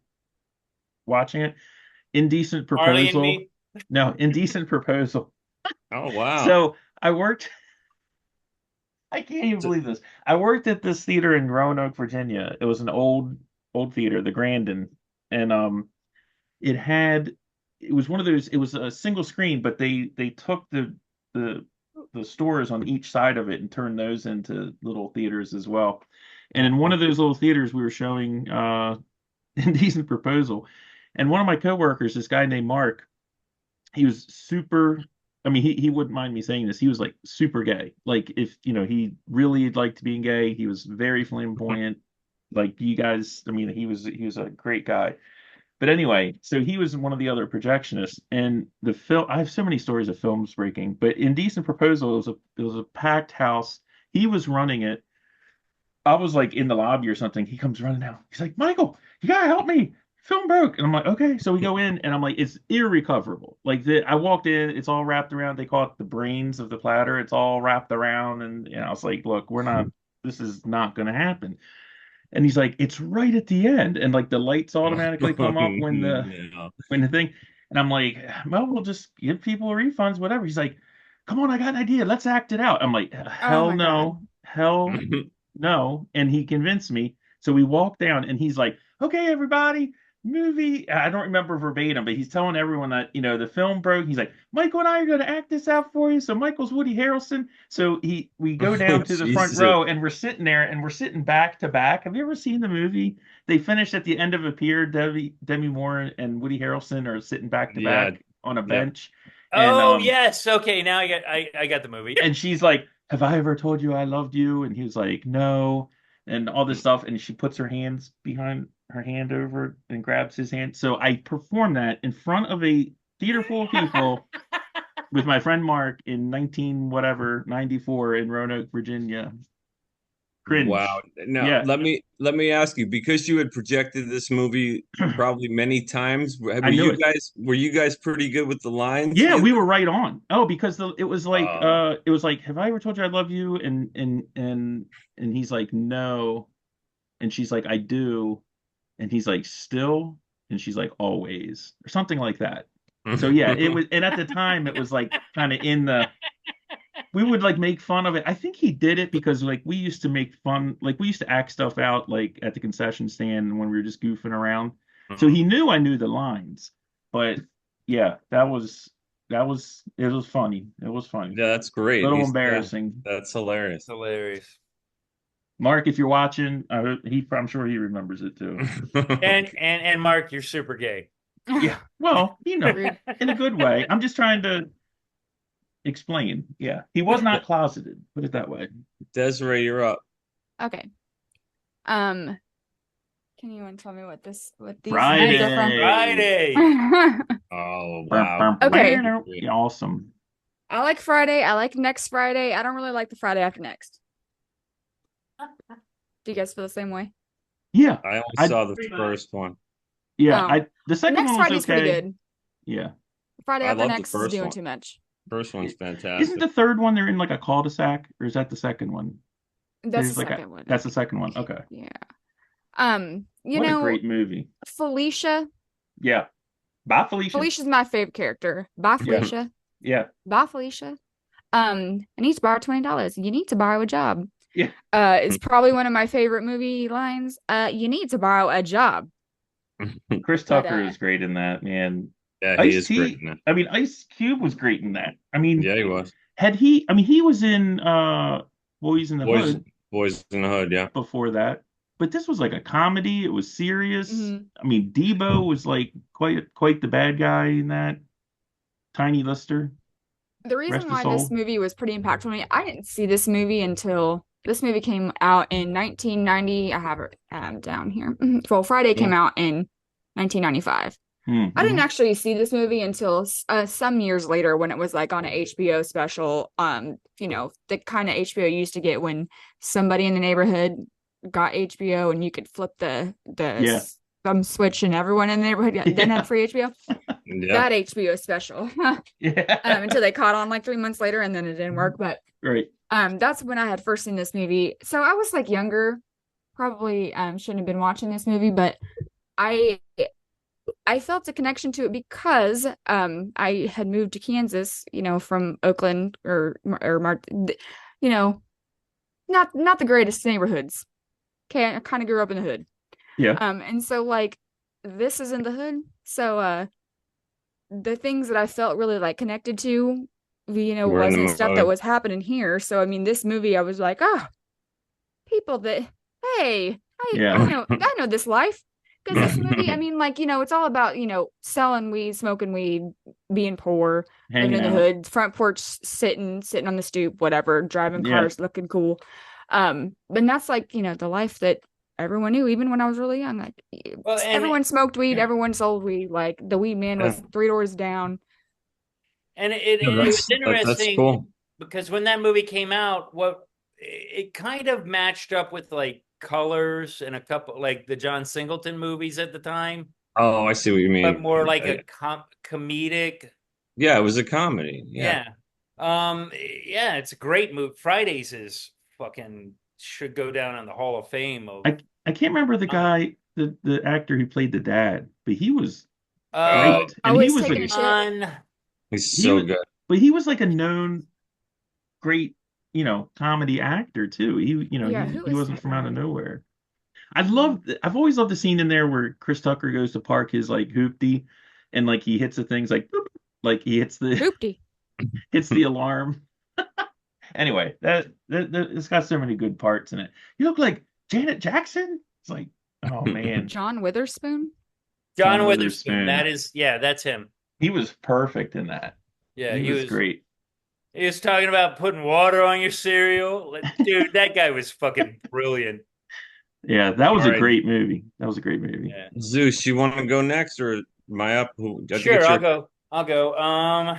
watching it, Indecent Marley and Proposal. me. No, Indecent Proposal. Oh, wow. So I worked, I can't even believe this. I worked at this theater in Roanoke, Virginia. It was an old theater, the Grandin, and it had it was one of those, it was a single screen, but they took the the stores on each side of it and turned those into little theaters as well. And in one of those little theaters, we were showing Indecent Proposal, and one of my coworkers, this guy named Mark, he was super. I mean, he wouldn't mind me saying this. He was like super gay. Like if he really liked being gay. He was very flamboyant. Like you guys, I mean, he was a great guy. But anyway, so he was one of the other projectionists, and the film. I have so many stories of films breaking, but Indecent Proposal it was a packed house. He was running it. I was like in the lobby or something. He comes running out. He's like, Michael, you gotta help me. Film broke. And I'm like, okay. So we go in and I'm like, it's irrecoverable. Like I walked in, it's all wrapped around. They call it the brains of the platter. It's all wrapped around. And I was like, look, this is not gonna happen. And he's like, it's right at the end. And like the lights automatically come up when Yeah. the thing. And I'm like, well, we'll just give people refunds, whatever. He's like, come on, I got an idea. Let's act it out. I'm like, hell my no. God. Hell no. And he convinced me. So we walk down and he's like, okay, everybody, movie. I don't remember verbatim, but he's telling everyone that, the film broke. He's like, Michael and I are going to act this out for you. So Michael's Woody Harrelson. So we go down to the front Jesus. row and we're sitting there and we're sitting back to back. Have you ever seen the movie? They finished at the end of a pier. Demi Moore and Woody Harrelson are sitting back to back on a bench. Oh, And yes. Okay, now I got the movie. and she's like, have I ever told you I loved you? And he was like, no, and all this stuff. And she puts her hands behind her hand over and grabs his hand. So I performed that in front of a theater full of people with my friend Mark in 94 in Roanoke, Virginia. Cringe. Wow. Now Yeah. let me ask you, because you had projected this movie probably many times, I knew it. were you guys pretty good with the lines? Yeah, You we were right on. Oh, because it was like Oh. have I ever told you I love you? And he's like, no. And she's like, I do. And he's like, still? And she's like, always, or something like that. So yeah, it was, and at the time it was like kind of we would like make fun of it. I think he did it because like we used to make fun, like we used to act stuff out like at the concession stand when we were just goofing around. So he knew I knew the lines, but yeah, it was funny. It was funny. Yeah, that's great. A little embarrassing. That's hilarious. Hilarious. Mark, if you're watching, I'm sure he remembers it too. And Mark, you're super gay. Yeah, well, in a good way. I'm just trying to explain. Yeah, he was not closeted. Put it that way. Desiree, you're up. Okay. Can you tell me what these Friday. are from? Friday. Oh, wow. Okay. Yeah, awesome. I like Friday. I like Next Friday. I don't really like the Friday after next. Do you guys feel the same way? Yeah, I only saw the first one. Yeah, the second Next one Friday's was okay. pretty good. Yeah, Friday I after love the next is first doing one. too much. First one's fantastic. Isn't the third one they're in like a cul-de-sac, or is that the second one? That's There's the like second one. That's the second one. Okay. Yeah. What a great movie. Felicia. Yeah. Bye, Felicia. Felicia's my favorite character. Bye, Felicia. Yeah. Bye, Felicia. I need to borrow $20. You need to borrow a job. Yeah. It's probably one of my favorite movie lines. You need to borrow a job. Chris Tucker is great in that, man. Yeah, he is great in that. I mean, Ice Cube was great in that. I mean, yeah, he was. He was in Boys in the Hood. Boys in the Hood, yeah. Before that. But this was like a comedy. It was serious. Mm-hmm. I mean, Debo was like quite the bad guy in that. Tiny Lister. The reason why this movie was pretty impactful to me, I didn't see this movie until this movie came out in 1990. I have it down here. Well, Friday came out in 1995. Mm-hmm. I didn't actually see this movie until some years later when it was like on an HBO special. The kind of HBO you used to get when somebody in the neighborhood got HBO and you could flip the thumb switch and everyone in the neighborhood didn't have free HBO. That HBO special. Until they caught on like 3 months later and then it didn't work. But right. That's when I had first seen this movie. So I was like younger, probably shouldn't have been watching this movie, but I felt a connection to it because I had moved to Kansas, from Oakland or not the greatest neighborhoods. Okay, I kind of grew up in the hood. Yeah. And so like this is in the hood. So the things that I felt really like connected to, We're in the wasn't stuff that movie. was happening here. So I mean, this movie, I was like, oh, people that, hey, Yeah. I know this life. Because this movie, I mean, like, it's all about, selling weed, smoking weed, being poor, living Hanging in the out. hood, front porch, sitting on the stoop, whatever, driving Yeah. cars, looking cool. And that's like, the life that everyone knew, even when I was really young. Like, Well, and everyone smoked weed, everyone sold weed. Like, the weed man Yeah. was three doors down. No, it was That's interesting cool. because when that movie came out, what it kind of matched up with like Colors and a couple like the John Singleton movies at the time, Oh, I see what you but mean. more like a comedic. Yeah, it was a comedy. Yeah. Yeah. Yeah, it's a great movie. Fridays is fucking should go down in the Hall of Fame of I can't remember the guy, the actor who played the dad, but he was uh great. And he Always was taking a like shit. John. He's he so was good. but he was like a known great, comedy actor too. Yeah, He who he is wasn't that from out of guy? nowhere. I've always loved the scene in there where Chris Tucker goes to park his like hoopty and like he hits the things like boop, like he hits the Hoopty. hits the alarm. Anyway, it's got so many good parts in it. You look like Janet Jackson. It's like, oh man, John Witherspoon. John John Witherspoon. That Witherspoon. is, yeah, that's him. He was perfect in that. Yeah, He was great. he was talking about putting water on your cereal. Dude, that guy was fucking brilliant. Yeah, that was All a right, great movie. That was a great movie. Yeah. Zeus, you want to go next, or am I up? I think Sure, it's I'll your. go. I'll go.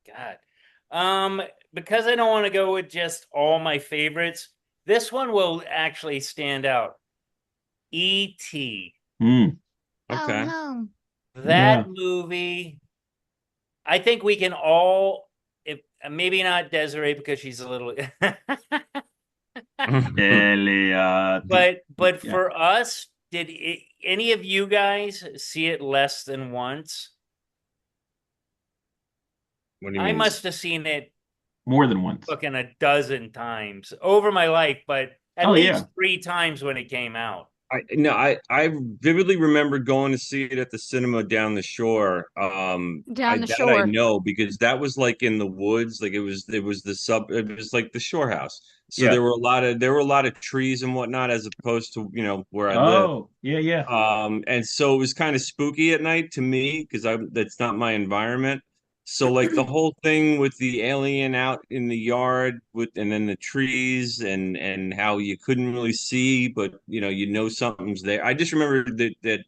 God. Because I don't want to go with just all my favorites, this one will actually stand out. E.T. Mm, Oh Okay. no. yeah. That movie, I think we can all, if maybe not Desiree because she's a little, Elliot. but Yeah. for us, any of you guys see it less than once? What do you I mean? must have seen it More than once. fucking a dozen times over my life, but at Oh least yeah. 3 times when it came out. I vividly remember going to see it at the cinema down the shore. Down the I shore. know because that was like in the woods, like it was like the shore house. So Yeah. there were a lot of trees and whatnot as opposed to, where I live. Oh, yeah, yeah. And so it was kind of spooky at night to me because that's not my environment. So like the whole thing with the alien out in the yard and then the trees and how you couldn't really see, but something's there. I just remember that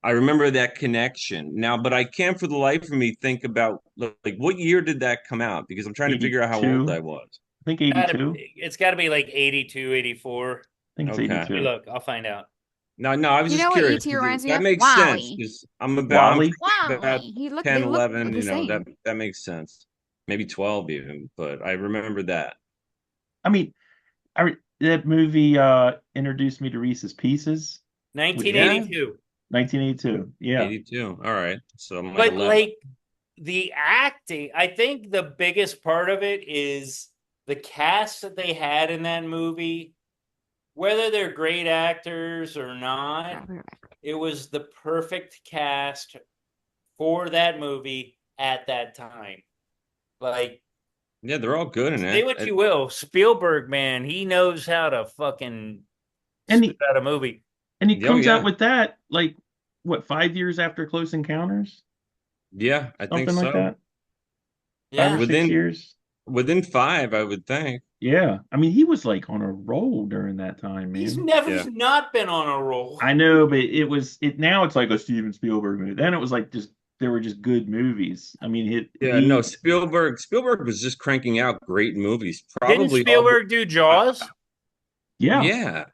I remember that connection now, but I can't for the life of me think about like what year did that come out because I'm trying to figure out how old 82. I was. I think 82. It's got to be like 82, 84. I think it's Okay. 82. Look, I'll find out. No, I was You just know what curious E.T. because reminds me that of? makes sense Wally. because I'm Wally. about Wally. 10, They look 11, the same. that makes sense. Maybe 12 even, but I remember that. I mean, that movie introduced me to Reese's Pieces, which was Yeah, 1982. 1982. Yeah. 82. All right. So I'm like But 11. like the acting, I think the biggest part of it is the cast that they had in that movie, whether they're great actors or not, it was the perfect cast for that movie at that time. Like, Yeah, they're all good in say it. what you will, Spielberg, man, he knows how to fucking And spit out a movie. he Oh comes out yeah. with that like what, 5 years after Close Encounters? Yeah, I think Something like so. that. 5 or Yeah. 6 years. Within 5, I would think. Yeah. I mean, he was like on a roll during that time, He's man. never Yeah. not been on a roll. I know, but now it's like a Steven Spielberg movie. Then it was like just there were just good movies. I mean, Yeah, no, Spielberg was just cranking out great movies. Didn't Probably all Spielberg do Jaws? yeah. yeah.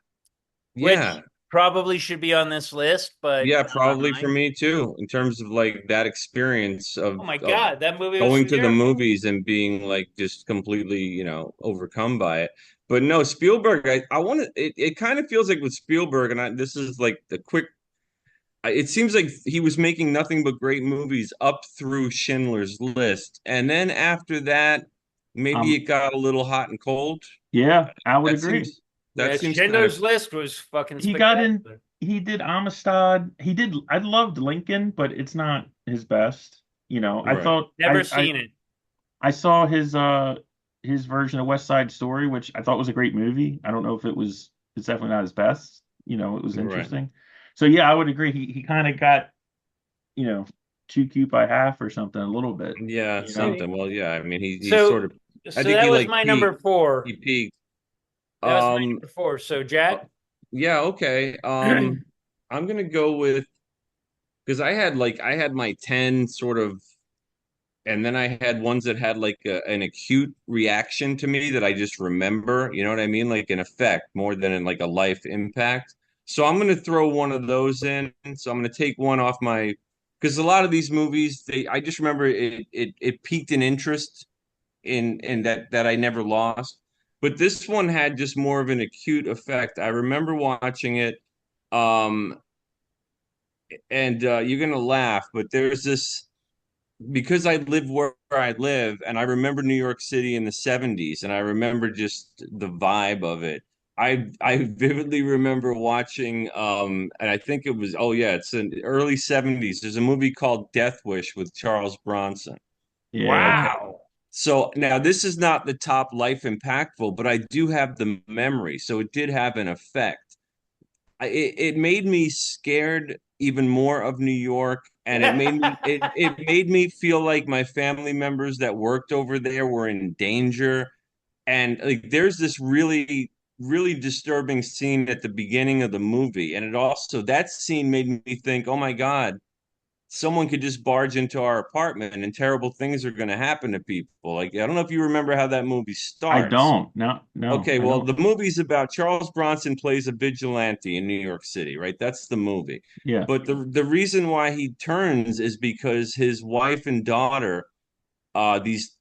Which Yeah. probably should be on this list, but Yeah, not on probably for mine. me too, in terms of like that experience Oh my of God, that movie was going to the terrible. movies and being like just completely, overcome by it. But no, Spielberg, I want to, it kind of feels like with Spielberg, and this is like the quick, it seems like he was making nothing but great movies up through Schindler's List. And then after that, maybe it Um, got a little hot and cold. yeah, I would That agree. seems, that Yeah, seems kind of, Schindler's List was fucking He got in spectacular. he did Amistad. I loved Lincoln, but it's not his best. You know, I Right. thought Never seen it. I saw his version of West Side Story, which I thought was a great movie. I don't know if it's definitely not his best. You know, it was Right. interesting. So yeah, I would agree. He kind of got, you know, too cute by half or something a little bit, Yeah, you know. something. Well, yeah. I mean, he sort So of. I so think that he was like my peaked. number four. He peaked. That was my Um. number four. So uh, Jack. yeah. Okay. I'm gonna go with because I had my 10 sort of, and then I had ones that had like an acute reaction to me that I just remember. You know what I mean? Like an effect more than in like a life impact. So I'm gonna throw one of those in. So I'm gonna take one off my because a lot of these movies, I just remember it piqued an interest in that I never lost. But this one had just more of an acute effect. I remember watching it, um, and you're gonna laugh, but there's this because I live where I live, and I remember New York City in the 70s, and I remember just the vibe of it. I vividly remember watching, and I think it was, oh yeah, it's in the early 70s. There's a movie called Death Wish with Charles Bronson. Yeah. Okay. Wow. So now this is not the top life impactful, but I do have the memory. So it did have an effect. It made me scared even more of New York, and it made me feel like my family members that worked over there were in danger. And like there's this really disturbing scene at the beginning of the movie, and it also that scene made me think, oh my God, someone could just barge into our apartment and terrible things are going to happen to people. Like I don't know if you remember how that movie I starts. don't. No, no, Okay, I well, don't. the movie's about Charles Bronson plays a vigilante in New York City, right? That's the movie. Yeah. But the reason why he turns is because his wife and daughter, these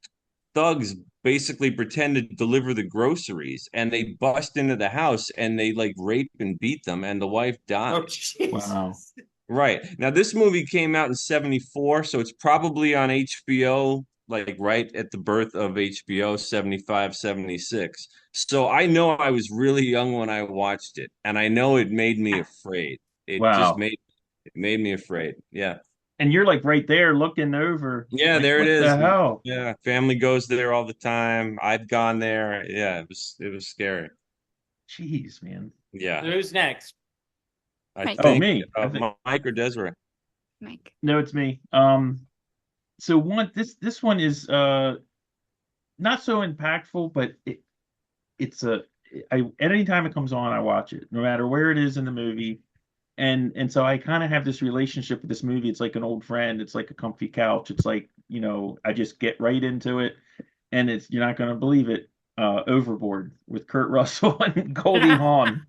thugs basically pretend to deliver the groceries and they bust into the house and they like rape and beat them and the wife Oh dies. Wow. Jesus. Right. Now this movie came out in 74, so it's probably on HBO, like right at the birth of HBO, 75, 76. So I know I was really young when I watched it, and I know it made me afraid. Wow. It made me afraid. Yeah. And you're like right there looking over, Yeah, like, there it what the is. hell? Yeah, family goes there all the time. I've gone there. Yeah, it was scary. Jeez, man. Yeah. Who's next? I Mike. Oh, think me. I think Mike or Desiree. Mike. no, it's me. So this one is not so impactful, but it's a anytime it comes on, I watch it, no matter where it is in the movie. And so I kind of have this relationship with this movie. It's like an old friend. It's like a comfy couch. It's like, you know, I just get right into it. And it's you're not gonna believe it. Overboard with Kurt Russell and Goldie Hawn.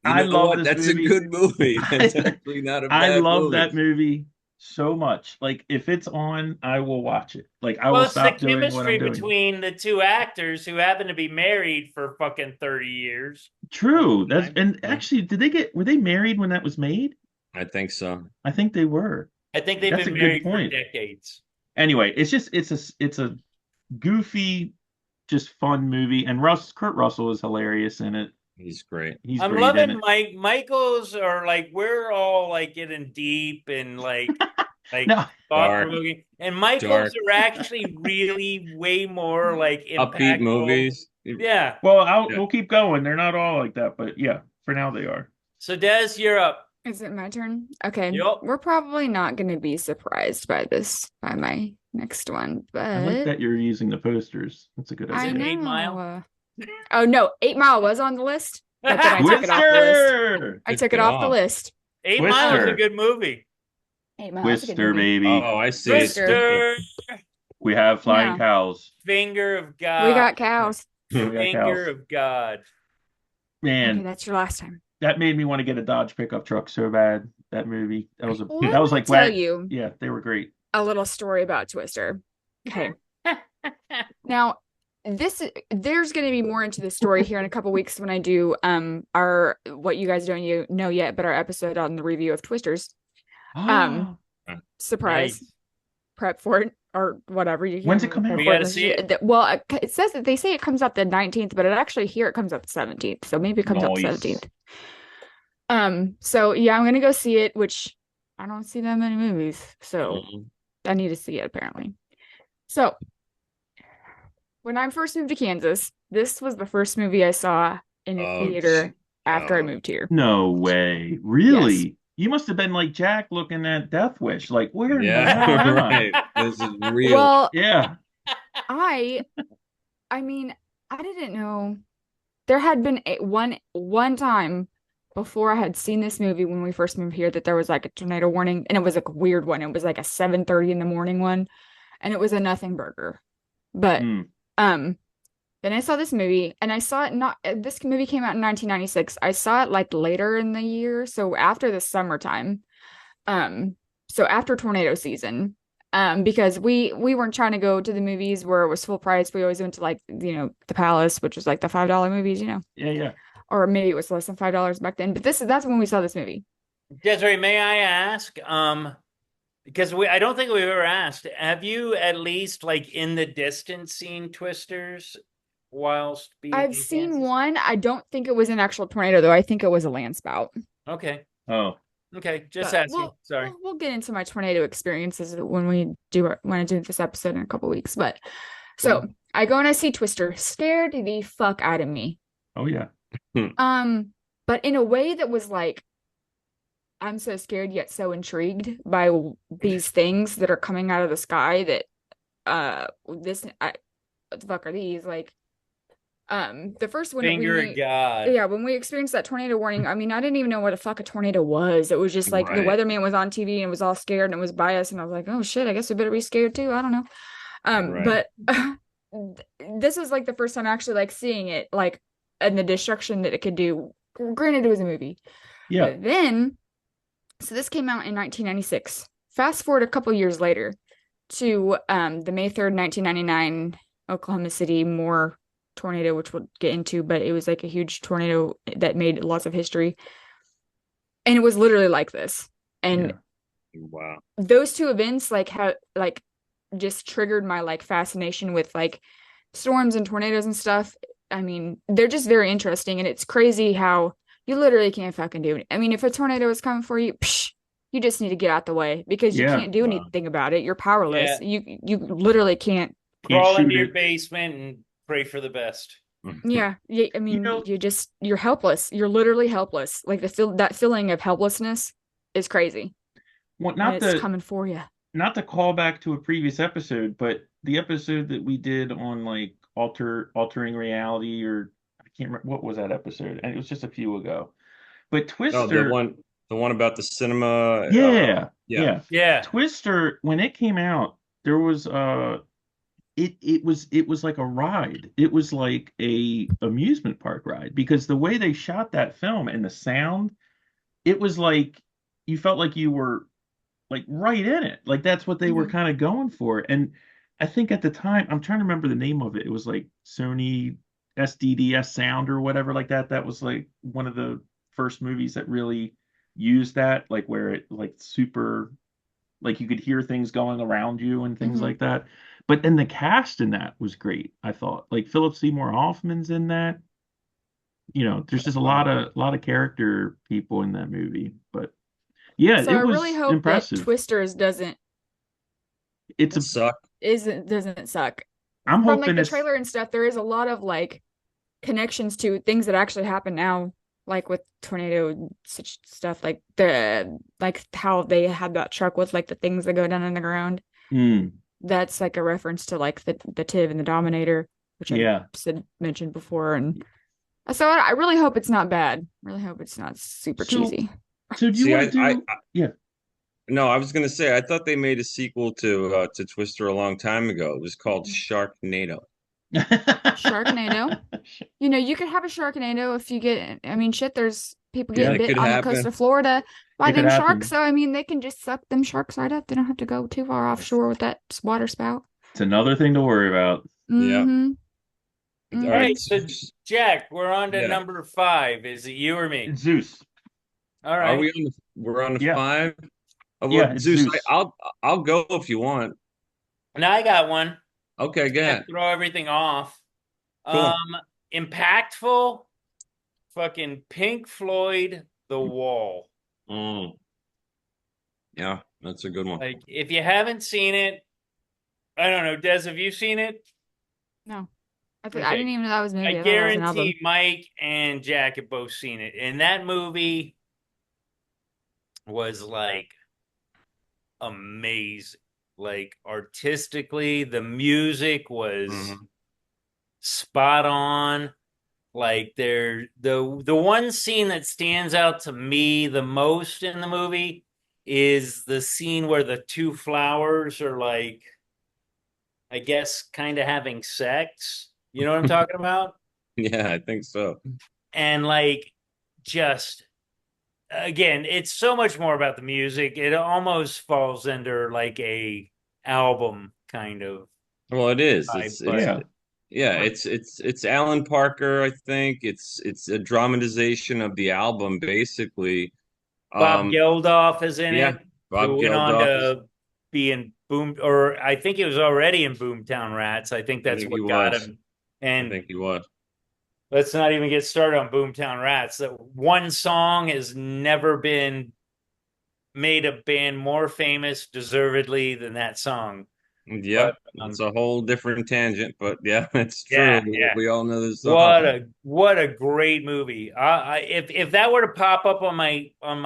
You I know love what? this That's a movie. good movie. That's actually not a I bad love movie. that movie so much. Like if it's on, I will watch it. Like I Well, will it's the stop doing what I'm chemistry doing. between the two actors who happen to be married for fucking 30 years. True. That's Time. and actually, were they married when that was made? I think so. I think they were. I think they've That's a been good married for point. decades. Anyway, it's a goofy, just fun movie, and Kurt Russell is hilarious in it. He's great. He's I'm great in loving it. Michael's are like we're all like getting deep and like No, thought Dark, provoking, and Michael's dark, are actually really way more like upbeat impactful. movies. Yeah. well, Yeah. we'll keep going. They're not all like that, but yeah, for now they are. So Des, you're up. Is it my turn? Okay. Yup. We're probably not going to be surprised by my next one, I like but that you're using the posters. That's a good Is I it idea. 8 know. Mile? Oh no, 8 Mile was on the list, but then I took it off the list. Twister, I Took took it it off the off. list. 8 Mile is a Twister, good movie. 8 Mile is a good Twister, movie. baby. Oh, I see it. Twister. Twister, We have flying Yeah. cows. Finger of We God. got cows. We got Finger cows. of God. Okay, Man, that's your last time. that made me want to get a Dodge pickup truck so bad. That movie. That was Let me like tell whack. you Yeah, they were great. a little story about Twister. Okay. Now, there's going to be more into the story here in a couple weeks when I do our what you guys don't know yet, but our episode on the review of Twisters. Surprise. Nice. Prep for it or whatever. When's it come out? We gotta see it. Well, it says that they say it comes out the 19th, but it comes out the 17th. So maybe it comes out the Nice. 17th. So yeah, I'm gonna go see it, which I don't see that many movies. So I need to see it apparently. So when I first moved to Kansas, this was the first movie I saw in a Oh, theater after I oh, moved here. No way. Yes. Really? You must have been like Jack looking at Death Wish. Like, where in the yeah, hell am I? right. This is real. Well, Yeah. I I mean, I didn't know there had been one time before I had seen this movie when we first moved here that there was like a tornado warning, and it was like a weird one. It was like a 7:30 in the morning one, and it was a nothing burger. But Mm. um then I saw this movie, and I saw it not this movie came out in 1996. I saw it like later in the year, so after the summertime. Um so after tornado season. Because we weren't trying to go to the movies where it was full price. We always went to like, the Palace, which was like the $5 movies. Yeah, yeah. Or maybe it was less than $5 back then. But that's when we saw this movie. Desiree, may I ask? Because I don't think we've ever asked. Have you at least like in the distance seen Twisters whilst being I've in seen Kansas? one. I don't think it was an actual tornado though. I think it was a landspout. Okay. Oh. Okay. Just But asking. Sorry. we'll get into my tornado experiences when I do this episode in a couple weeks. But so I go and I see Twister, scared the fuck out of me. Oh yeah. But in a way that was like, I'm so scared yet so intrigued by these things that are coming out of the sky that what the fuck are these? Like the first one Finger of God. when we experienced that tornado warning, I mean, I didn't even know what a fuck a tornado was. It was just like the Right. weatherman was on TV and was all scared and it was by us, and I was like, oh shit, I guess we better be scared too. I don't know. Right. But this was like the first time actually like seeing it, like, and the destruction that it could do. Granted, it was a movie. Yeah. But then, so this came out in 1996. Fast forward a couple years later to the May 3rd, 1999 Oklahoma City Moore tornado, which we'll get into, but it was like a huge tornado that made lots of history. And it was literally like this. And Wow. those two events like have like just triggered my like fascination with like storms and tornadoes and stuff. I mean, they're just very interesting, and it's crazy how you literally can't fucking do it. I mean, if a tornado is coming for you, you just need to get out the way because you Yeah. can't do Wow. anything about it. You're powerless. Yeah. You literally can't. Crawl shoot into your it. basement and pray for the best. Yeah, I mean, know- you're helpless. You're literally helpless. Like that feeling of helplessness is crazy. Well, And it's coming for you. not to call back to a previous episode, but the episode that we did on like altering reality, or I can't remember what was that episode, and it was just a few ago. But Twister, Oh, the one about the cinema. yeah, yeah. Yeah. Twister, when it came out, there was it was like a ride. It was like a amusement park ride because the way they shot that film and the sound, it was like you felt like you were like right in it. Like that's what they were kind of going for. And I think at the time, I'm trying to remember the name of it. It was like Sony SDDS sound or whatever like that. That was like one of the first movies that really used that, like where it like super, like you could hear things going around you and things like that. But then the cast in that was great, I thought. Like Philip Seymour Hoffman's in that. You know, there's just a lot of character people in that movie. But yeah, So it I was really hope impressive. that Twisters doesn't Suck. suck. I'm From hoping like the it's trailer and stuff, there is a lot of like connections to things that actually happen now, like with tornado such stuff, like how they had that truck with like the things that go down in the ground. That's like a reference to like the Tiv and the Dominator, which I mentioned before. And so I really hope it's not bad. Really hope it's not super cheesy. So do you want to do? Yeah. No, I was gonna say I thought they made a sequel to Twister a long time ago. It was called Sharknado. Sharknado. You know, you could have a Sharknado if you get. I mean, shit. There's people getting bit on the coast of Florida by them sharks. So I mean, they can just suck them sharks right up. They don't have to go too far offshore with that water spout. It's another thing to worry about. Yeah. All right, so Jack, we're on to number 5. Is it you or me? It's Zeus. All right. We're on the 5? Yeah, Zeus. I'll go if you want. Now I got one. Okay, go ahead. Throw everything off. Cool. Impactful. Fucking Pink Floyd, The Wall. Yeah, that's a good one. Like, if you haven't seen it, I don't know. Des, have you seen it? No. I Okay. didn't even know that was a I movie. I thought that was an album. guarantee Mike and Jack have both seen it. And that movie was like amazing. Like, artistically, the music was Mhm. spot on. Like, the one scene that stands out to me the most in the movie is the scene where the two flowers are like, I guess, kind of having sex. You know what I'm talking about? Yeah, I think so. And like, just again, it's so much more about the music. It almost falls under like a album kind of Well, it is. vibe, It's but Yeah. yeah, it's Alan Parker, I think. It's a dramatization of the album, basically. Bob Um, Geldof is in yeah, it, Bob who went on Geldof is. to be in Boom, or I think he was already in Boomtown Rats. I think I that's think he what got was. him. I And think he was. let's not even get started on Boomtown Rats. That one song has never been made a band more famous deservedly than that song. Yep, But it's a whole different tangent, but yeah, it's true. yeah, yeah. We all know the song. What a great movie. If that were to pop up on my on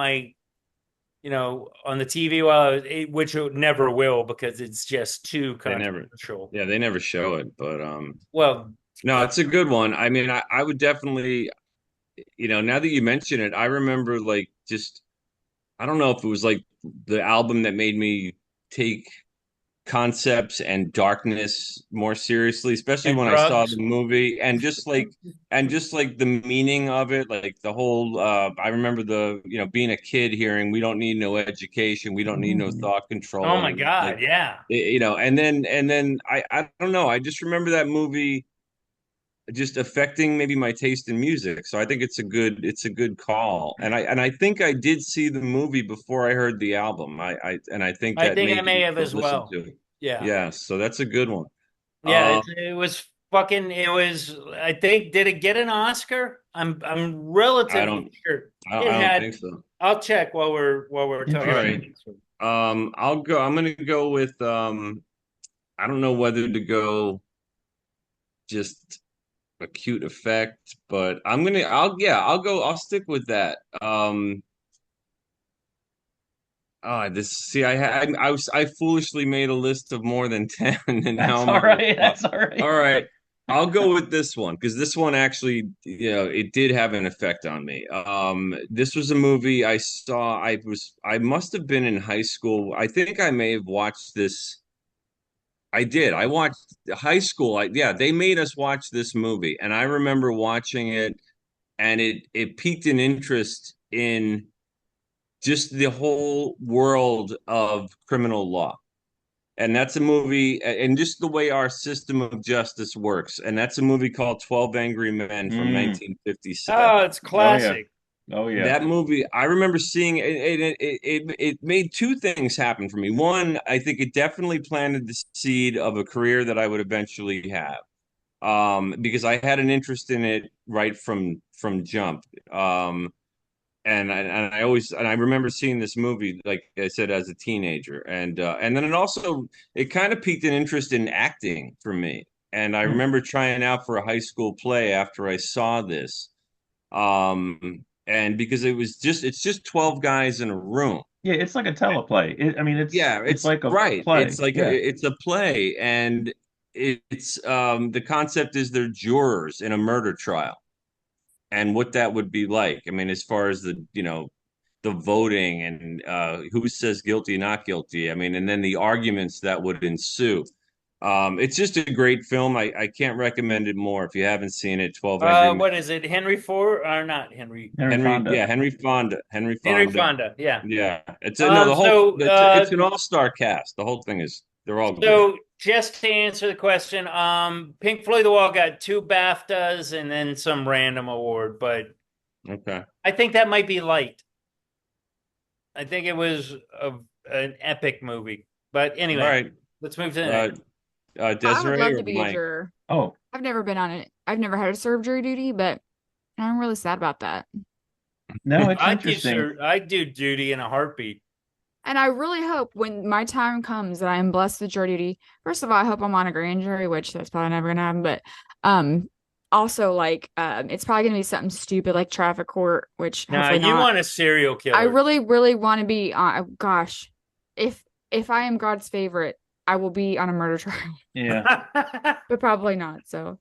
the TV while which it never will because it's just too They never, controversial. yeah, they never show it, but Well, no, it's a good one. I mean, I would definitely, now that you mention it, I remember like just I don't know if it was like the album that made me take concepts and darkness more seriously, especially and when I saw the drugs. movie and just like the meaning of it, like the whole I remember being a kid hearing we don't need no education, we don't need no thought Oh control my and like God, yeah. and then I don't know, I just remember that movie just affecting maybe my taste in music. So I think it's a good call. And I think I did see the movie before I heard the album. I think I that think I made may me have as listen well. to it. Yeah. Yeah, so that's a good one. Yeah, Um, it was fucking it was I think did it get an Oscar? I'm I relatively don't sure I it don't had. think so. I'll check while we're All talking about right. Interesting. this one. I'm gonna go with I don't know whether to go just acute effect, but I'll stick with that. I foolishly made a list of more than 10 and now That's I'm all on the right. spot. That's all right. All right. I'll go with this one because this one actually, it did have an effect on me. This was a movie I saw. I must have been in high school. I think I may have watched this. I did. I watched high school. Yeah, they made us watch this movie, and I remember watching it, and it piqued an interest in just the whole world of criminal law. And that's a movie, and just the way our system of justice works. And that's a movie called 12 Angry Men from Mm. 1957. Oh, it's Oh yeah. classic. Oh yeah. That movie, I remember seeing it, it made two things happen for me. One, I think it definitely planted the seed of a career that I would eventually have. Because I had an interest in it right from jump. And I remember seeing this movie, like I said, as a teenager, and then it kind of piqued an interest in acting for me. And I Hmm. remember trying out for a high school play after I saw this, and because it's just 12 guys in a room. Yeah, it's like a teleplay. I mean, Yeah, it's it's like a right. play. Yeah. It's a play, and it's the concept is they're jurors in a murder trial and what that would be like. I mean, as far as the voting and who says guilty, not guilty. I mean, and then the arguments that would ensue. It's just a great film. I can't recommend it more if you haven't seen it. 12 Angry Men. What is it? Henry Ford or not Henry? Henry Fonda. Henry Fonda. Henry Henry Fonda. Fonda. Yeah. Yeah, it's a no. The whole So it's an all-star cast. The whole thing is they're all great. so just to answer the question, Pink Floyd The Wall got two BAFTAs and then some random award, but Okay. I think that might be light. I think it was an epic movie. But All anyway, right. let's move to the Uh, next. I would Desiree love or to be a Mike? juror. Oh, I've never been on it. I've never had a serve jury duty, but I'm really sad about that. no, it's I'd give interesting. Sir, I'd do duty in a heartbeat. And I really hope when my time comes that I am blessed with jury duty. First of all, I hope I'm on a grand jury, which that's probably never gonna happen. But also like it's probably gonna be something stupid like traffic court, which Now hopefully you not. want a serial I killer. really, really want to be on. Gosh, if I am God's favorite, I will be on a murder trial, Yeah. but probably not. So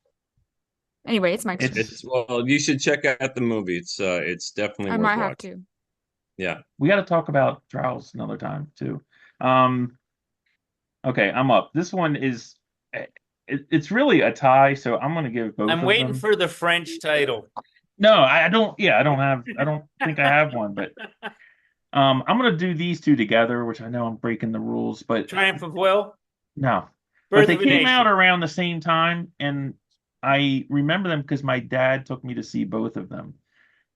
anyway, it's my turn. It's Well, you should check out the movie. It's definitely I worth might have watching. to. Yeah. we got to talk about trials another time too. Um, okay, I'm up. This one is it's really a tie, so I'm gonna give both I'm of waiting them. for the French title. No, I don't. Yeah, I don't think I have one, but I'm gonna do these two together, which I know I'm breaking the rules, but Triumph of Will, no. But Birth they of a came out Nation. around the same time, and I remember them because my dad took me to see both of them,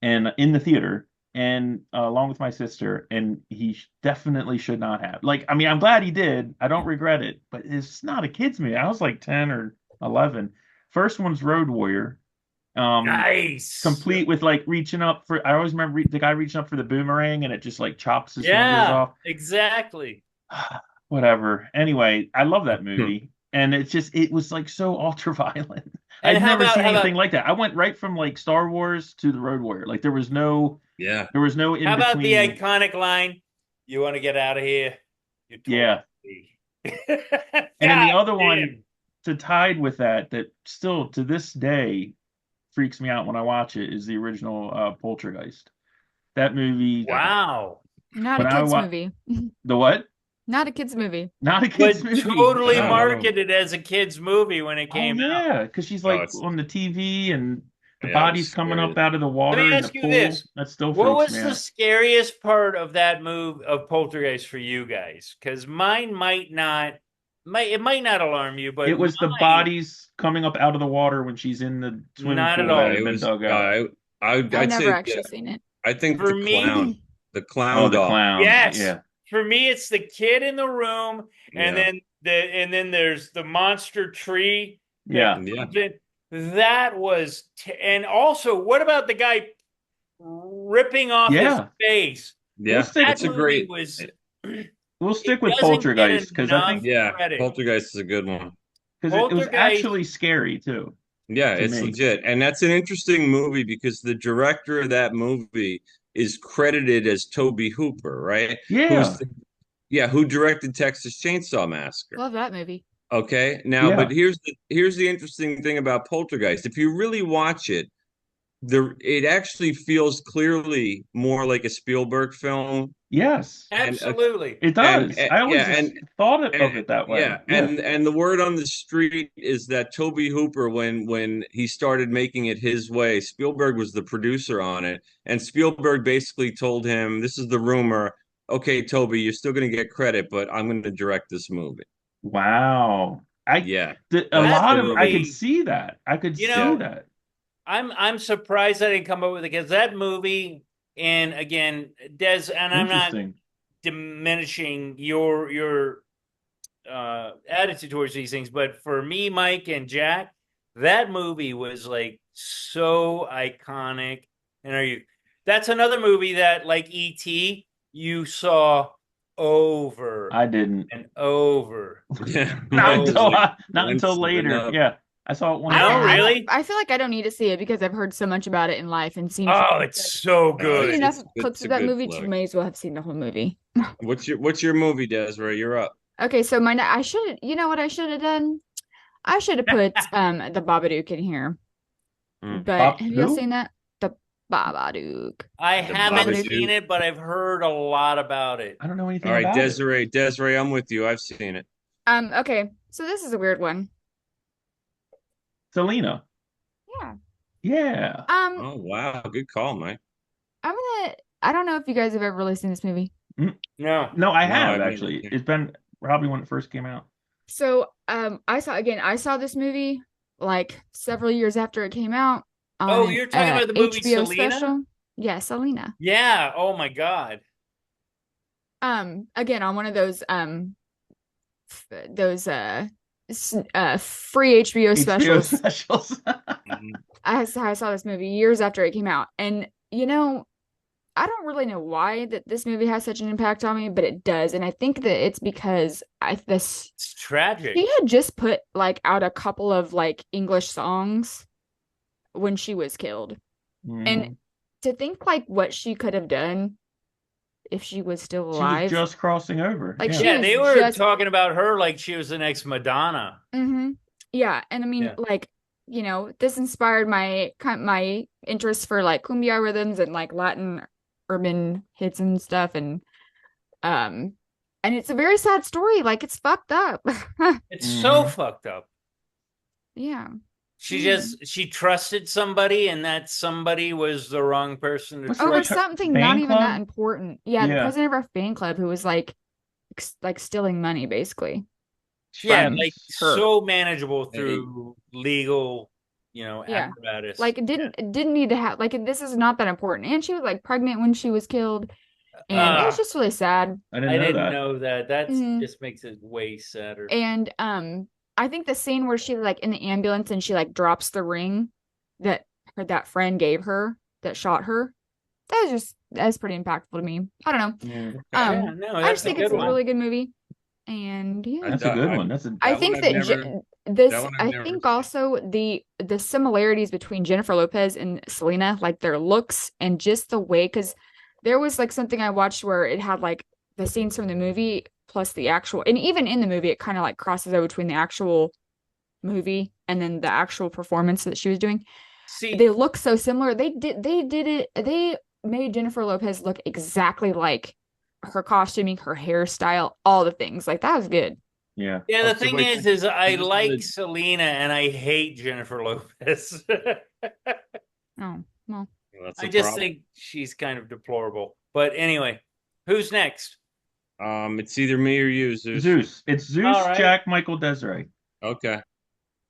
and in the theater, and along with my sister, and he definitely should not have. Like, I mean, I'm glad he did. I don't regret it, but it's not a kids movie. I was like 10 or 11. First one's Road Warrior. Nice. Complete with like reaching up for. I always remember the guy reaching up for the boomerang, and it just like chops his fingers Yeah, off. exactly. Whatever. Anyway, I love that movie, and it was like so ultra violent. And I'd never seen how anything about like that. I went right from like Star Wars to the Road Warrior. Like Yeah. there was no in how about the between. iconic line? You want to get out of here? You told Yeah. me. And then the God other damn. one to tied with that still to this day freaks me out when I watch it is the original Poltergeist. That movie, Wow. Not a when I kids watch movie. the what? Not a kids movie. Not a kids But movie. totally No. marketed as a kids movie when it Oh came out. yeah, because she's No, like it's on the TV and the yeah, it body's was coming scary. up out of the Let me water in the ask you pool. this. That still What freaks me was the out. scariest part of that move of Poltergeist for you guys? Because mine it might not alarm you, but It was the mine, bodies coming up out of the water when she's in the swimming not at pool that Yeah, had it all. been was dug out. I've I'd never say actually seen it. I think For me, the Oh, clown the doll. clown. yes. Yeah. For me, it's the kid in the room, and Yeah. then there's the monster tree that Yeah. Yeah. comes in. That was and also, what about the guy ripping off his Yeah. face? We'll Yeah. stick That It's a movie great was we'll it stick with doesn't get Poltergeist because I enough think yeah, credit. Poltergeist is a good one. because it was Poltergeist, actually scary too Yeah, to it's me. legit. And that's an interesting movie because the director of that movie is credited as Toby Hooper, right? Yeah. Who directed Texas Chainsaw Massacre. Love that movie. Okay. Now, but Yeah. here's the interesting thing about Poltergeist. If you really watch it, it actually feels clearly more like a Spielberg film Yes. and absolutely. It does. I always just thought of it that way. yeah, and the word on the street is that Toby Hooper, when he started making it his way, Spielberg was the producer on it, and Spielberg basically told him, "This is the rumor. Okay, Toby, you're still going to get credit, but I'm going to direct this movie." Wow. Yeah, A that's That lot the of I could movie, see that. I could you see yeah, know, that. I'm surprised I didn't come up with it because that movie, and again, Des, and I'm not Interesting. diminishing your attitude towards these things, but for me, Mike and Jack, that movie was like so iconic. And that's another movie that, like E.T., you saw over I didn't. and over. yeah. Not Mine was until like not until glimpses later. enough. Yeah. I saw it one No, time. really? I feel like I don't need to see it because I've heard so much about it in life and seen. Oh, it's so No, Seen good. enough clips it's a of that good movie to flick. may as well have seen the whole movie. What's your movie, Desiree? You're up. Okay, so I should, you know what I should have done? I should have put the Babadook in here. Mm. But have y'all Who? seen that? The Babadook. I The haven't Babadook. seen it, but I've heard a lot about it. I don't know anything All right, about it. Desiree, I'm with you. I've seen it. Okay, so this is a weird one. Selena. Yeah. Yeah. Oh wow, good call, Mike. I don't know if you guys have ever really seen this movie. No. No, I No, have I mean, actually. It's been probably when it first came out. So, I saw this movie like several years after it came out on Oh, you're talking about the movie HBO Selena? special. Yeah, Selena. Yeah. Oh my God. Again on one of those free HBO specials. specials. Mhm. I saw this movie years after it came out, and you know, I don't really know why that this movie has such an impact on me, but it does, and I think that it's because It's tragic. she had just put like out a couple of like English songs when she was killed, and Mhm. to think like what she could have done if she was still She was alive, just crossing over. like Yeah. she Yeah, was they were just talking about her like she was the next Madonna. Yeah, and I mean, Yeah. like, this inspired my interest for like cumbia rhythms and like Latin urban hits and stuff, um, and it's a very sad story. Like, it's fucked up. It's so fucked up. Yeah. She trusted somebody, and that somebody was the wrong person to What's it Over like trust. her something not fan even that club? important. Yeah, the Yeah. president of our fan club who was like stealing money, basically. Yeah, From like her. so manageable Hey. through legal, Yeah. apparatus. Like it didn't need to have like this is not that important. And she was like pregnant when she was killed. And it was just really sad. I I didn't know didn't that. know that. That Mhm. just makes it way sadder. And I think the scene where she like in the ambulance and she like drops the ring that that friend gave her that shot her, that's pretty impactful to me. I don't know. Yeah. Yeah, no, I that's just a think good it's a one. really good movie. And yeah. That's a good one. That's I That one think I've that never- this one I've I never think seen. also the similarities between Jennifer Lopez and Selena, like their looks and just the way, because there was like something I watched where it had like the scenes from the movie plus the actual, and even in the movie it kind of like crosses over between the actual movie and then the actual performance that she was doing. See, They look so similar. They made Jennifer Lopez look exactly like her costuming, her hairstyle, all the things. Like that was good. Yeah. yeah, Oh, the so thing wait, is I this is like a- Selena and I hate Jennifer Lopez. Oh, well. That's I a just problem. think she's kind of deplorable. But anyway, who's next? It's either me or you, Zeus. Zeus. It's Zeus, All right. Jack, Michael, Desiree. Okay.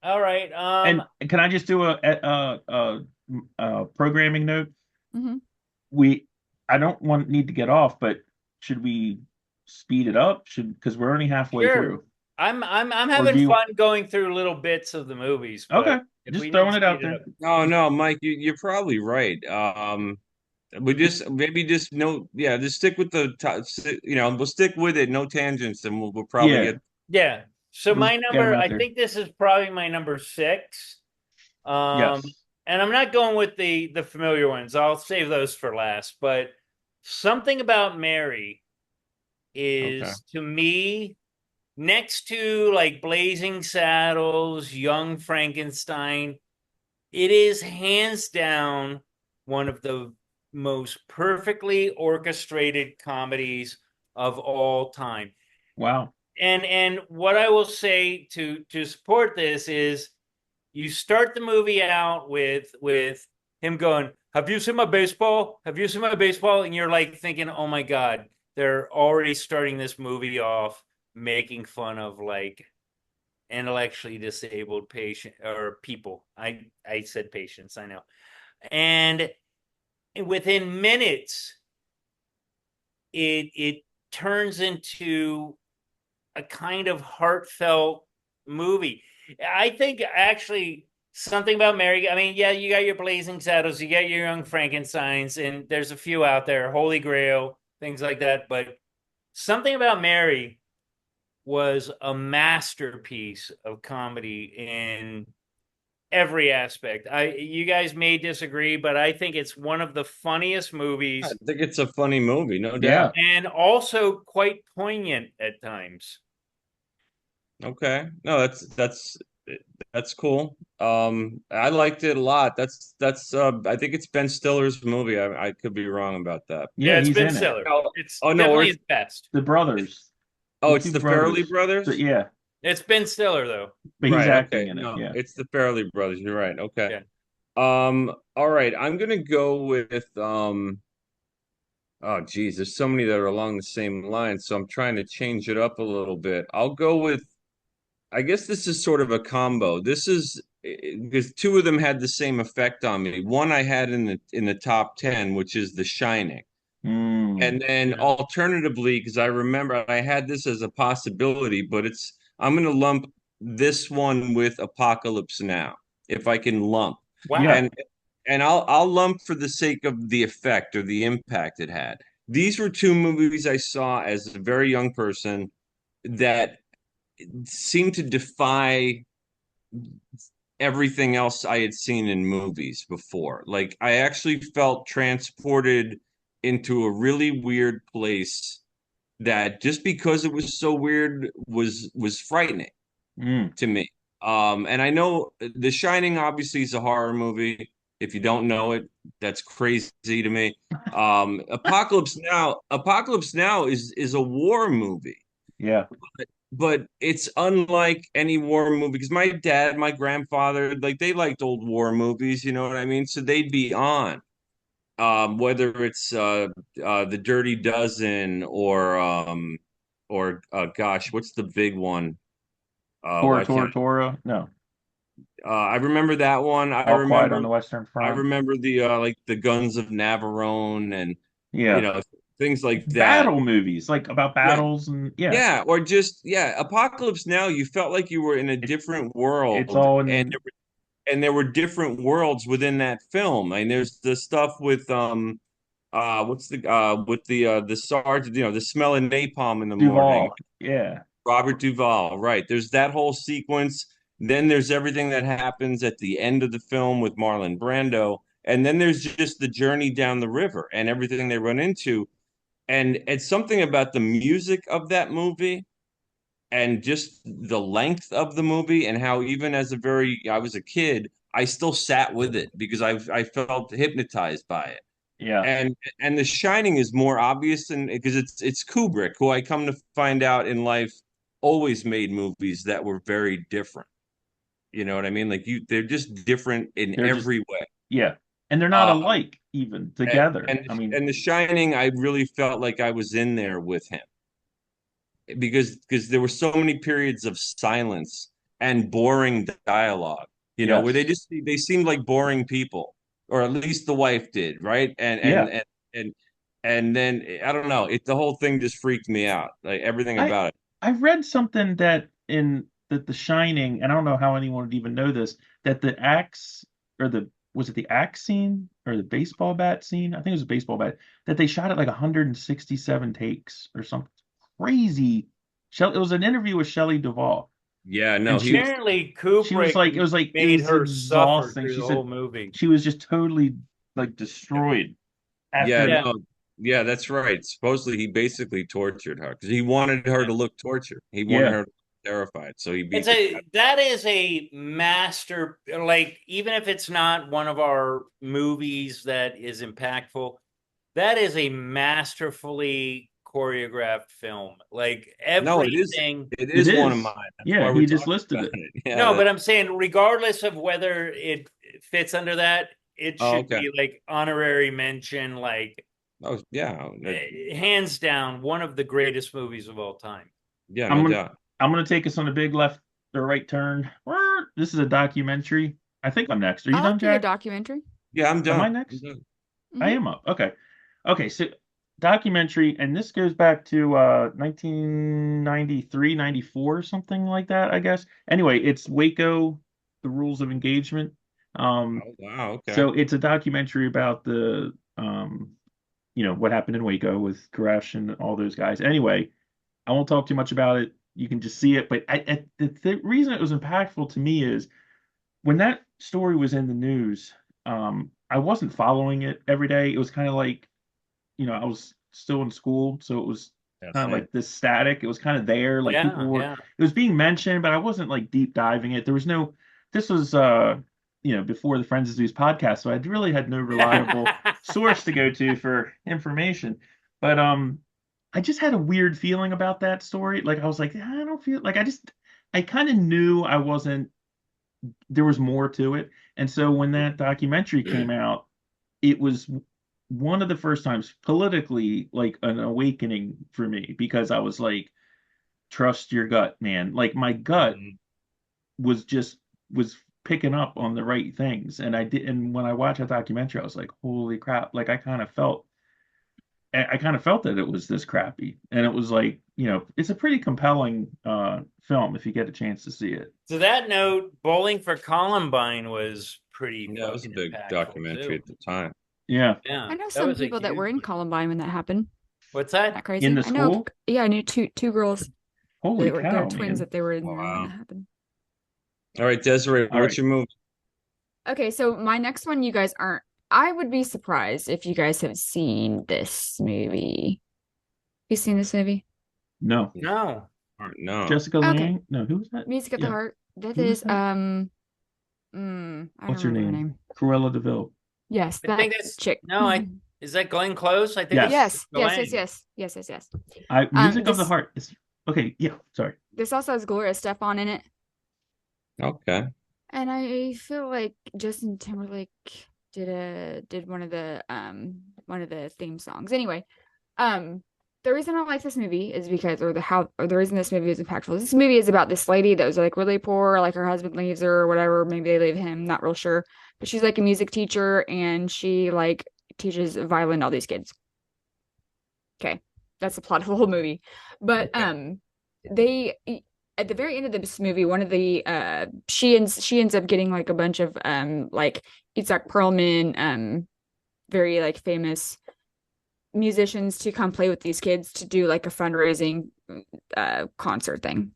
All right. And can I just do a programming note? Mm-hmm. I don't need to get off, but should we speed it up? Because we're only halfway Sure. through. I'm Or having do you- fun going through little bits of the movies. But Okay, if just we throwing need it to out speed there. up- No, Mike, you're probably right. We just maybe just no, yeah, just stick with the top. We'll stick with it. No tangents, and we'll probably Yeah. get. Yeah. So We'll my get 'em number, out I there. think this is probably my number 6. Yes. And I'm not going with the familiar ones. I'll save those for last. But something about Mary is Okay. to me next to like Blazing Saddles, Young Frankenstein, it is hands down one of the most perfectly orchestrated comedies of all time. Wow. And what I will say to support this is you start the movie out with him going, "Have you seen my baseball? Have you seen my baseball?" And you're like thinking, "Oh my God, they're already starting this movie off making fun of like intellectually disabled patient or people." I said patients, I know. And within minutes, it turns into a kind of heartfelt movie. I think actually something about Mary. I mean, yeah, you got your Blazing Saddles, you got your Young Frankensteins, and there's a few out there, Holy Grail, things like that. But something about Mary was a masterpiece of comedy in every aspect. You guys may disagree, but I think it's one of the funniest I movies think it's a funny movie, no Yeah. doubt. and also quite poignant at times. Okay. No, that's cool. I liked it a lot. That's I think it's Ben Stiller's movie. I could be wrong about that. Yeah, it's he's Ben in it. Stiller. Oh, It's no, definitely his best. The brothers. it's two the Farrelly brothers? So, yeah, It's Ben Stiller though. but he's Right, acting okay. in it. No, Yeah. it's the Farrelly brothers. You're right. Okay. Yeah. All right. I'm gonna go with oh geez, there's so many that are along the same line, so I'm trying to change it up a little bit. I'll go with I guess this is sort of a combo. This is because two of them had the same effect on me. One I had in the top 10, which is The Shining. And then Yeah. alternatively, because I remember I had this as a possibility, but I'm going to lump this one with Apocalypse Now, if I can lump. Wow. Yeah. And and I'll lump for the sake of the effect or the impact it had. These were two movies I saw as a very young person that seemed to defy everything else I had seen in movies before. Like I actually felt transported into a really weird place that just because it was so weird was frightening Mm. to me. And I know The Shining obviously is a horror movie. If you don't know it, that's crazy to me. Apocalypse Now is a war movie, Yeah. but it's unlike any war movie because my dad, my grandfather, like they liked old war movies, you know what I mean? So they'd be on. Whether it's The Dirty Dozen or gosh, what's the big one? Tora Why Tora can't Tora. No. I remember that one. All Quiet on the Western I Front. remember the like the Guns of Navarone and you Yeah. know things like that. Battle movies, like about Yeah, battles and yeah. yeah, or just yeah, Apocalypse Now. You felt like you were in a It, different it's world, all and in there were different worlds within that film. And there's the stuff with what's the with the sergeant, you know, the smell of napalm in the morning. Duvall. Yeah. Robert Duvall, right. There's that whole sequence. Then there's everything that happens at the end of the film with Marlon Brando. And then there's just the journey down the river and everything they run into. And it's something about the music of that movie and just the length of the movie and how even as I was a kid, I still sat with it because I felt hypnotized by it. Yeah. And The Shining is more obvious than because it's Kubrick, who I come to find out in life always made movies that were very different. You know what I mean? Like they're just different in They're just every way. yeah. And they're not Um, alike even together. I mean, and The Shining, I really felt like I was in there with him because there were so many periods of silence and boring dialogue. You know, where yes. they seemed like boring people, or at least the wife did, right? Yeah. And and then I don't know, the whole thing just freaked me out, like everything I about it. I read something that in that The Shining, and I don't know how anyone would even know this, that the axe or the was it the axe scene or the baseball bat scene? I think it was a baseball bat that they shot at like 167 takes or something crazy. It was an interview with Shelley Duvall, Yeah, no, and he was. Apparently, she was Kubrick like it made was her suffer exhausting. through She the whole said movie. she was just totally like destroyed Yeah, after Yeah, no, yeah, that's right. Supposedly, he basically tortured her because he wanted her yeah. to look tortured. He wanted yeah. her to look terrified, so he It's beat the a crap. that is a master, like even if it's not one of our movies that is impactful, that is a masterfully choreographed film. Like No, everything. it It is one of is. mine. That's Yeah, why we're he just talking listed about it. it. Yeah. No, but I'm saying regardless of whether it fits under that, it Oh, should okay. be like honorary mention, like Oh, yeah. hands down one of the greatest movies of all time. Yeah, I'm no gonna doubt. I'm gonna take us on a big left or right turn. This is a documentary. I think I'm next. Are you I like done, to do a Jack? documentary. Yeah, I'm Am I done. I'm next? done. I Hmm. am up. Okay. Okay, so documentary, and this goes back to 1993, 94, something like that, I guess. Anyway, it's Waco, the rules of engagement. Um, Oh, wow. Okay. so it's a documentary about the what happened in Waco with Koresh and all those guys. Anyway, I won't talk too much about it. You can just see it. But the reason it was impactful to me is when that story was in the news, I wasn't following it every day. It was kind of like, I was still in school, so it was Yeah, kind of same. like this static. It was kind of there, like Yeah, yeah. it was being mentioned, but I wasn't like deep diving it. There was no, this was, before the Friends of Zeus podcast, so I really had no reliable source to go to for information. But I just had a weird feeling about that story. Like I was like, I don't feel like I kind of knew I wasn't. There was more to it, and so when that documentary came out, it was one of the first times politically like an awakening for me because I was like, trust your gut, man. Like my gut Mhm. was picking up on the right things, and I did. And when I watched that documentary, I was like, holy crap! Like I kind of felt that it was this crappy, and it was like, it's a pretty compelling film if you get a chance to see it. To that note, Bowling for Columbine was pretty Yeah, it was a fucking big impactful documentary too. at the time. Yeah. Yeah, I know that some was a people that were huge in one. Columbine when that happened. What's Isn't that? that crazy? In the I know, school? yeah, I knew two girls Holy that were they're cow, twins man. that they were in there when Wow. that happened. All right, Desiree, All what's right. your movie? Okay, so my next one, you guys aren't. I would be surprised if you guys have seen this movie. You seen this movie? No. No. No. Jessica Okay, Lange? No, who was that? Music of the Yeah. Heart. That Who was is that? I don't What's her remember her name? name. Cruella DeVille. Yes, I that think that's chick. no, I is that Glenn Close? I think it's Yes. Yes, Jessica yes, yes, Lange. yes. Music of the This Heart is okay. Yeah, sorry. this also has Gloria Estefan in it, Okay. and I feel like Justin Timberlake did one of the theme songs. Anyway, the reason I like this movie is because, or the reason this movie is impactful. This movie is about this lady that was like really poor, like her husband leaves her or whatever. Maybe they leave him, not real sure. But she's like a music teacher and she like teaches violin to all these kids. Okay, that's the plot of the whole movie. But they at the very end of this movie, one of the she ends up getting like a bunch of like Itzhak Perlman very like famous musicians to come play with these kids to do like a fundraising concert thing.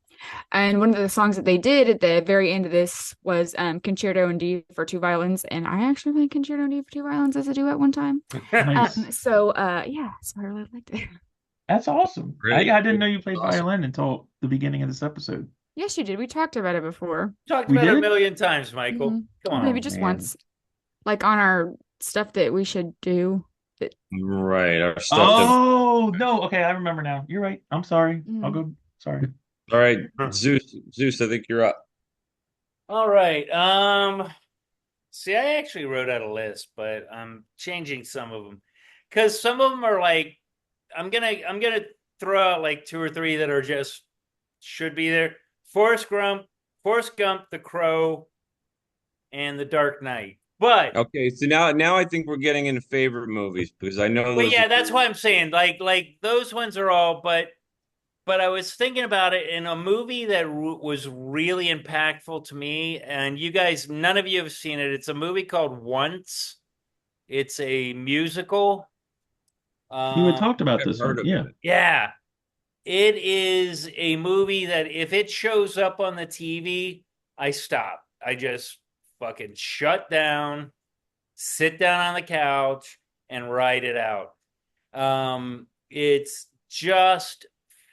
And one of the songs that they did at the very end of this was Concerto in D for two violins, and I actually played Concerto in D for two violins as a duet one time. Nice. Yeah, so I really liked it. That's awesome. Great. I didn't know you played Awesome. violin until the beginning of this episode. Yes, you did. We talked about it before. Talked We about it a did? million times, Michael. Mhm. Come Oh, on. Maybe just man. once, like on our stuff that we should do. Right. Our stuff Oh, no. Okay, I remember now. You're right. I'm sorry. I'll go. Sorry. All right, Zeus, I think you're up. All right. See, I actually wrote out a list, but I'm changing some of them because some of them are like I'm gonna throw out like two or three that are just should be there. Forrest Gump, The Crow, and The Dark Knight. But Okay, so now I think we're getting into favorite movies because I know those yeah, are that's why I'm saying like those ones are all. But I was thinking about it in a movie that was really impactful to me, and you guys, none of you have seen it. It's a movie called Once. It's a musical. You had talked about I've this heard one. of Yeah. it. Yeah, it is a movie that if it shows up on the TV, I stop. I just fucking shut down, sit down on the couch, and write it out. It's just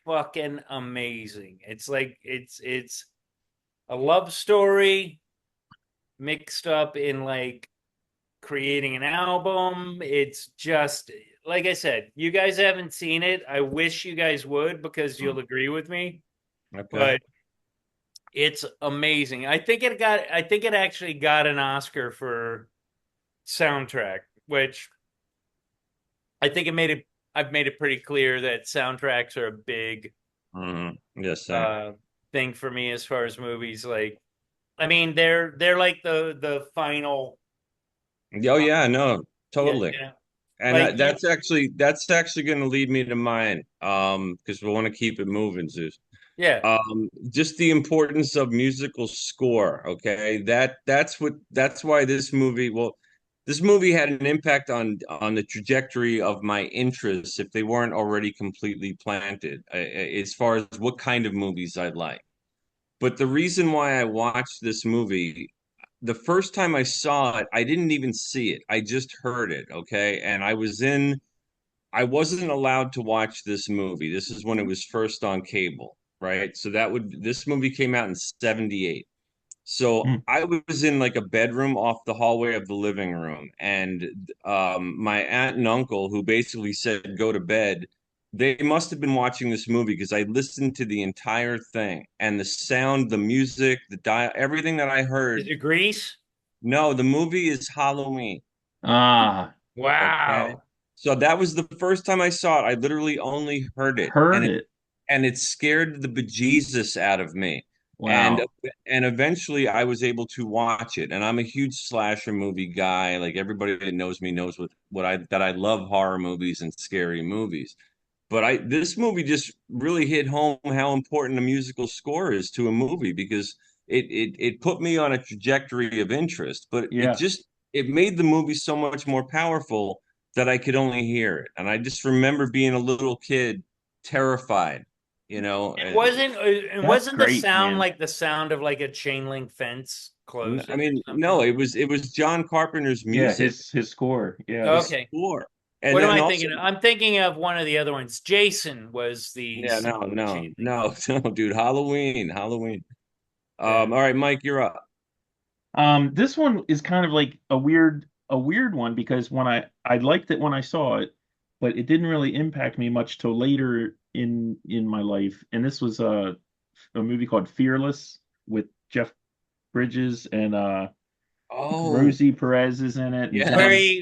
fucking amazing. It's like it's a love story mixed up in like creating an album. It's just like I said, you guys haven't seen it. I wish you guys would because you'll agree with me. Okay. But it's amazing. I think it actually got an Oscar for soundtrack, which I think I've made it pretty clear that soundtracks are a big Yes, sir. thing for me as far as movies. Like, I mean, they're like the final. Oh yeah, no, Yeah, totally. yeah. And Like that's actually going to lead me to mine. Because we want to keep it moving, Zeus. yeah. Just the importance of musical score. Okay, that's why this movie. Well, this movie had an impact on the trajectory of my interests if they weren't already completely planted. As far as what kind of movies I like. But the reason why I watched this movie, the first time I saw it, I didn't even see it. I just heard it, okay? And I wasn't allowed to watch this movie. This is when it was first on cable, right? So this movie came out in 78. So Mm. I was in like a bedroom off the hallway of the living room, and my aunt and uncle, who basically said go to bed, they must have been watching this movie because I listened to the entire thing and the sound, the music, everything that I Is heard. it Grease? No, the movie is Halloween. Ah, Okay, Wow. so that was the first time I saw it. I literally only heard it, heard it. and it scared the bejesus out of me. And Wow. and eventually I was able to watch it. And I'm a huge slasher movie guy. Like everybody that knows me knows what I love horror movies and scary movies. But I this movie just really hit home how important a musical score is to a movie because it put me on a trajectory of interest, but Yeah. it made the movie so much more powerful that I could only hear it. And I just remember being a little kid terrified, you know. It That's wasn't the great, sound man. like the sound of like a chain link fence I closing or mean, no, something? it was John Carpenter's Yeah, music, his score. Yeah. his Okay. score. And What am then I also, thinking of? I'm thinking of one of the other ones. Jason was the yeah, sound no, of the no, chain link no, fence. no, dude, Halloween. Yeah. All right, Mike, you're up. This one is kind of like a weird one because I liked it when I saw it, but it didn't really impact me much till later in my life. And this was a movie called Fearless with Jeff Bridges and Oh, Rosie Perez is in it and yes.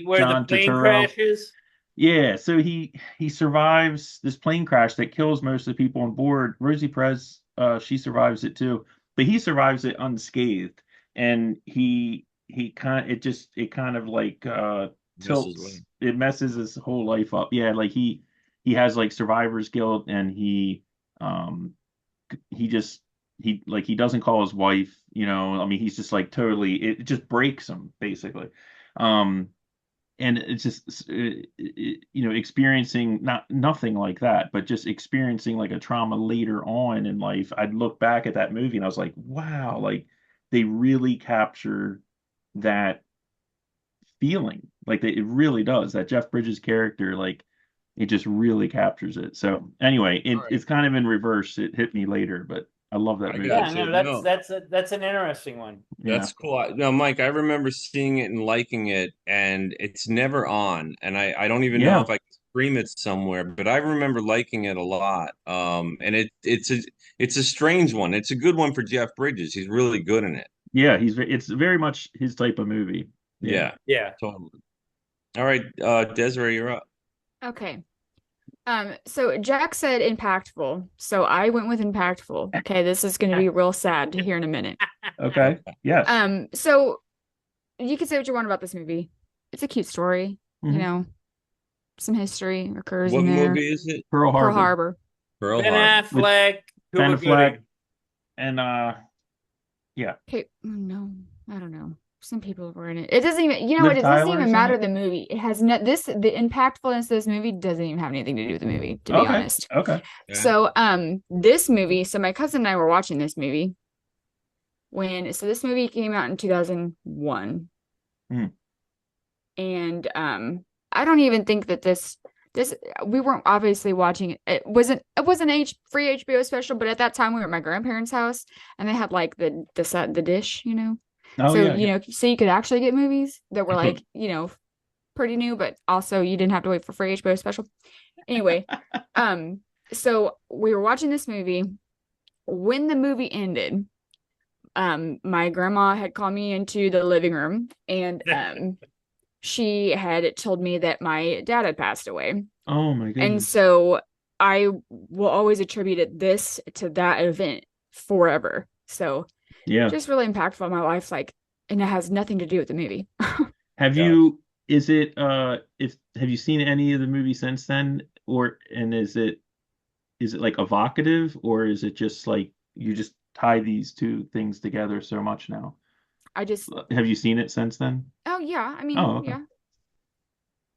Where the John plane Turturro. crashes? Yeah, so he survives this plane crash that kills most of the people on board. Rosie Perez, she survives it too, but he survives it unscathed, and it kind of like Mrs. tilts, Lee. it messes his whole life up. Yeah, like he has like survivor's guilt, and um he just he doesn't call his wife. I mean, he's just like totally. It just breaks him basically. Um, and it's just experiencing nothing like that, but just experiencing like a trauma later on in life. I'd look back at that movie and I was like, wow, like they really captured that feeling. Like it really does. That Jeff Bridges character, like it just really captures it. So anyway, All right, it's kind of in reverse. It hit me later, but I love that I movie. Yeah, got you. no, No, that's an interesting one. Yeah. that's cool. No, Mike, I remember seeing it and liking it, and it's never on. And I don't even know Yeah. if I can stream it somewhere, but I remember liking it a lot. And it's a strange one. It's a good one for Jeff Bridges. He's really good in it. Yeah, it's very much his type of movie. Yeah. Yeah, Yeah. totally. All right, Desiree, you're up. Okay. So Jack said impactful. So I went with impactful. Okay, this is going to be real sad to hear in a minute. Okay. Yes. So you can say what you want about this movie. It's a cute story, Hmm. some history occurs What in there. movie is it? Pearl Pearl Harbor Harbor. Pearl Ben Harbor. with Affleck, Ben Cuba Affleck Gooding. and yeah, Okay, no, I don't know. Some people were in it. It doesn't even, Liv it doesn't Tyler's even in matter it. the movie. It has no the impactfulness of this movie doesn't even have anything to do with the movie, to be Okay. honest. Okay. Yeah. So, this movie, so my cousin and I were watching this movie so this movie came out in 2001. Hmm. And I don't even think that this we weren't obviously watching it. It wasn't free HBO special, but at that time we were at my grandparents' house and they had like the dish, Oh So, yeah. Yeah. so you could actually get movies that were like, pretty new, but also you didn't have to wait for free HBO special. Anyway, so we were watching this movie. When the movie ended, my grandma had called me into the living room and she had told me that my dad had passed away. Oh my And goodness. so I will always attribute this to that event forever. So Yeah. just really impactful in my life, and it has nothing to do with the movie. Have Yeah. you is it if have you seen any of the movies since then, or and is it like evocative, or is it just like you just tie these two things together so much now? I just, Have you seen it since then? oh yeah, I Oh, mean, okay. yeah,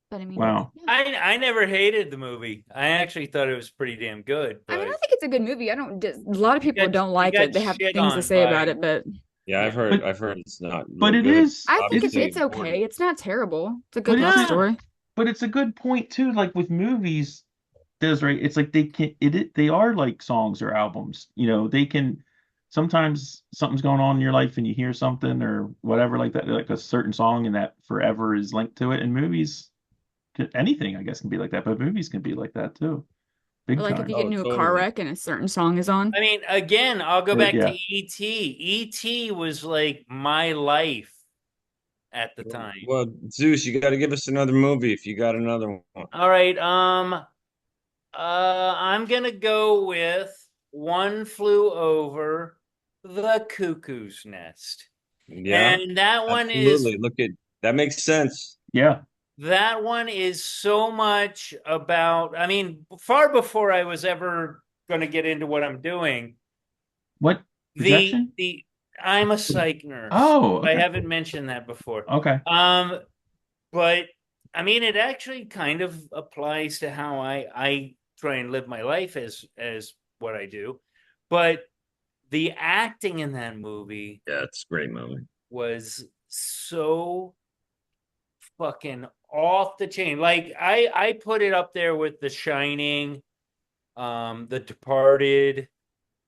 but I mean, Wow. yeah. I never hated the movie. I actually thought it was pretty damn good, I mean, I but think it's a good movie. I don't, a lot of people don't you like got it. They have shit things to on say about by it, but Yeah, yeah. But I've heard it's not but real it good. is I think it's Obviously it's important. okay. It's not terrible. It's a but good love it's a Yeah. story. but it's a good point too. Like with movies, right. It's like they can they are like songs or albums. They can sometimes something's going on in your life and you hear something or whatever like that, like a certain song and that forever is linked to it. And movies, anything I guess can be like that, but movies can be like that too, Or big like if you time. get Oh, into a car totally. wreck and a certain song is on. I mean, again, I'll go But back to yeah, E.T. E.T. was like my life at the time. Well, Zeus, you got to give us another movie if you got another one. All right, I'm gonna go with One Flew Over the Cuckoo's Nest. Yeah, And that one is absolutely. Look at that makes sense. yeah. that one is so much about, I mean, far before I was ever going to get into what I'm doing, What the projection? the I'm a psych nurse. Oh, I okay. haven't mentioned that before. Okay. But I mean, it actually kind of applies to how I try and live my life as what I do. But the acting in that movie Yeah, it's a great movie. was so fucking off the chain. Like I put it up there with The Shining, The Departed,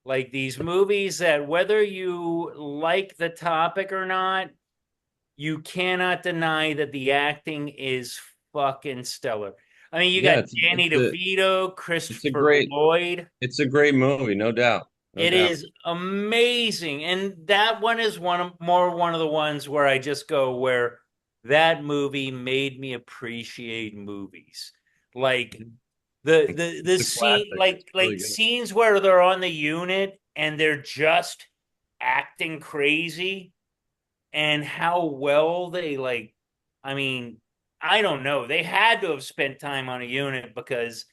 like these movies that whether you like the topic or not, you cannot deny that the acting is fucking stellar. I mean, you Yeah, got Danny DeVito, it's a Christopher great Lloyd. it's a great movie, no doubt. No It doubt. is amazing. And that one is one of the ones where I just go where that movie made me appreciate movies. Like the It's a scene classic. It's like really good. scenes where they're on the unit and they're just acting crazy and how well they I mean, I don't know. They had to have spent time on a unit because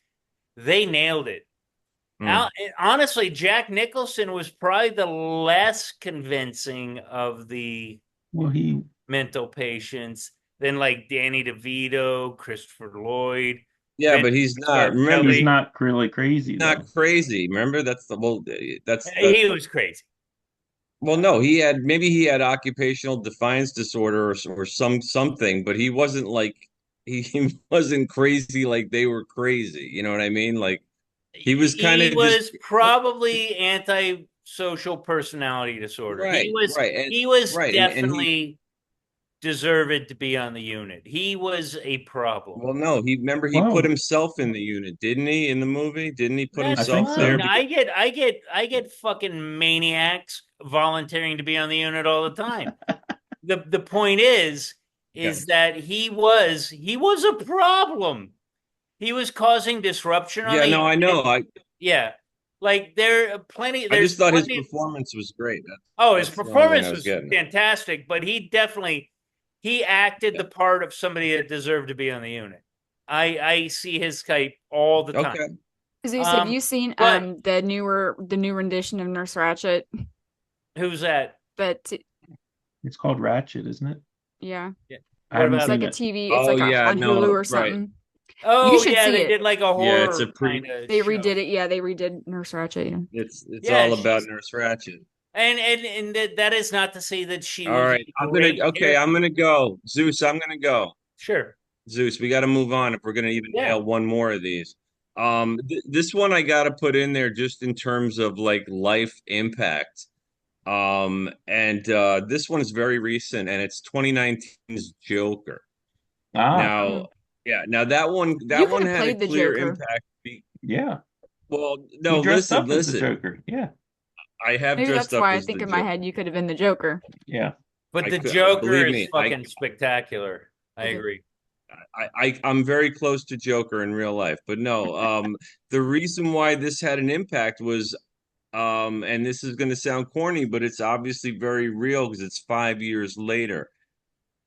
they nailed it. Mm. Honestly, Jack Nicholson was probably the less convincing of the Well, he mental patients than like Danny DeVito, Christopher Lloyd, Yeah, but Vincent he's not. Remember, he's Scarpelli. not really crazy not though. crazy. Remember, that's the well. That's He was crazy. well. No, he had occupational defiance disorder or something, but he wasn't like he wasn't crazy like they were crazy. You know what I mean? Like he was kind He of just was probably antisocial personality disorder. right, right, and He was right, and he definitely deserved to be on the unit. He was a problem. well, no, he remember he put Whoa, himself in the unit, didn't he? In the movie, didn't he put I That's think himself there fine. so. because I get fucking maniacs volunteering to be on the unit all the time. The point yeah, is that he was a problem. He was causing disruption on yeah, the no, I know. unit. Yeah. Like I there's just thought his plenty. performance was great. Oh, his That's the only thing I performance was was getting. fantastic, but he acted Yeah. the part of somebody that deserved to be on the unit. I see his type all the time. Okay. Zeus, have Um, you seen but the new rendition of Nurse Ratched? who's that? But It's called Ratchet, isn't it? yeah, Yeah. I What haven't it's about seen like it? a it. TV. It's Oh like yeah, on Hulu no, or right. something. You Oh should yeah, see they it. did like a Yeah, it's horror a kind pre. of They redid show. it. Yeah, they redid Nurse Ratched. Yeah. It's Yeah, all about she's Nurse Ratched. that is not to say that she All was right, a great I'm character. gonna go. Zeus, I'm gonna go. Sure. Zeus, we got to move on if we're gonna even Yeah. nail one more of these. This one I got to put in there just in terms of like life impact. And this one is very recent, and it's 2019's Joker. Ah, Now, Mm. yeah, now You that could one have had a played the clear Joker. impact. yeah. Well, He no, dressed listen, up as the listen. Joker. Yeah. I have Maybe dressed that's up why I as the think in my Joker. head you could have been the Joker. Yeah. But I the could, Joker believe is me, fucking spectacular. I Okay. agree. I'm very close to Joker in real life, but no. The reason why this had an impact was, and this is going to sound corny, but it's obviously very real because it's 5 years later.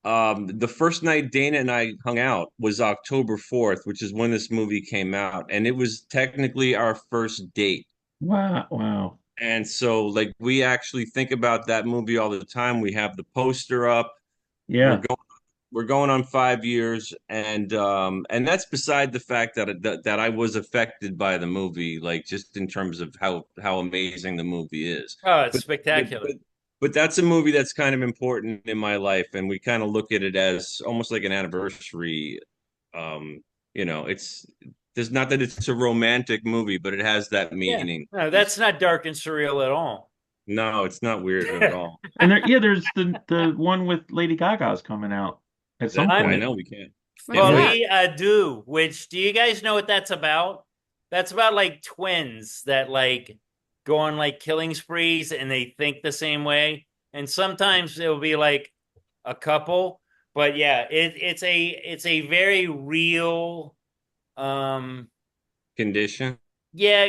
The first night Dana and I hung out was October 4th, which is when this movie came out, and it was technically our first date. Wow. Wow. And so, like, we actually think about that movie all the time. We have the poster up. We're Yeah. we're going on 5 years, and that's beside the fact that I was affected by the movie, like just in terms of how amazing the movie is. Oh, it's But but spectacular. but but that's a movie that's kind of important in my life, and we kind of look at it as almost like an anniversary. Um, it's there's not that it's a romantic movie, but it has that Yeah. meaning. No, that's not dark and surreal at all. No, it's not weird at all. And there's the one with Lady Gaga's coming out at some That I I'm point. know we can't. When's Can't wait. that? Folie à deux, which do you guys know what that's about? That's about like twins that like go on like killing sprees and they think the same way. And sometimes it'll be like a couple, but yeah, it's a very real Condition. yeah,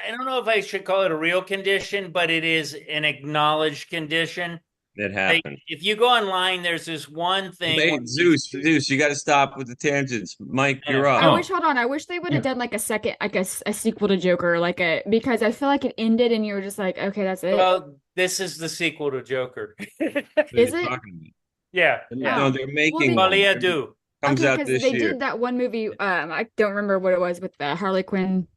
I don't know if I should call it a real condition, but it is an acknowledged condition It Like, happened. if you go online, there's this one thing Hey, where Zeus, you got to stop with the tangents. Mike, yeah. you're up. Hold on. I wish they would have Yeah. done like a second, like a sequel to Joker, because I feel like it ended and you were just like, okay, that's it. Well, this is the sequel to Joker. What are Is you it? talking Yeah, about? yeah. No, Oh, they're well, making they, one. Malia do. Comes okay, out because this they year. did that one movie. I don't remember what it was with the Harley Quinn.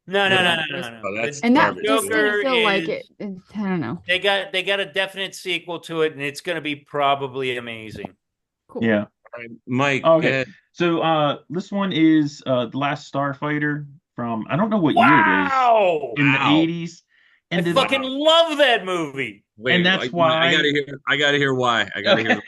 No, no, Yeah. no, It no, was, no, no. Oh, that's The and that garbage. just didn't Joker feel like it. is I don't know. they got a definite sequel to it, and it's going to be probably amazing. Cool. Yeah. All right, Mike, Oh, go okay. ahead. So this one is The Last Starfighter from I don't know what year it is, Wow! in the Wow. 80s. I And Wow. the fucking love that movie. and Wait, that's I why gotta hear. I gotta hear why. I gotta hear.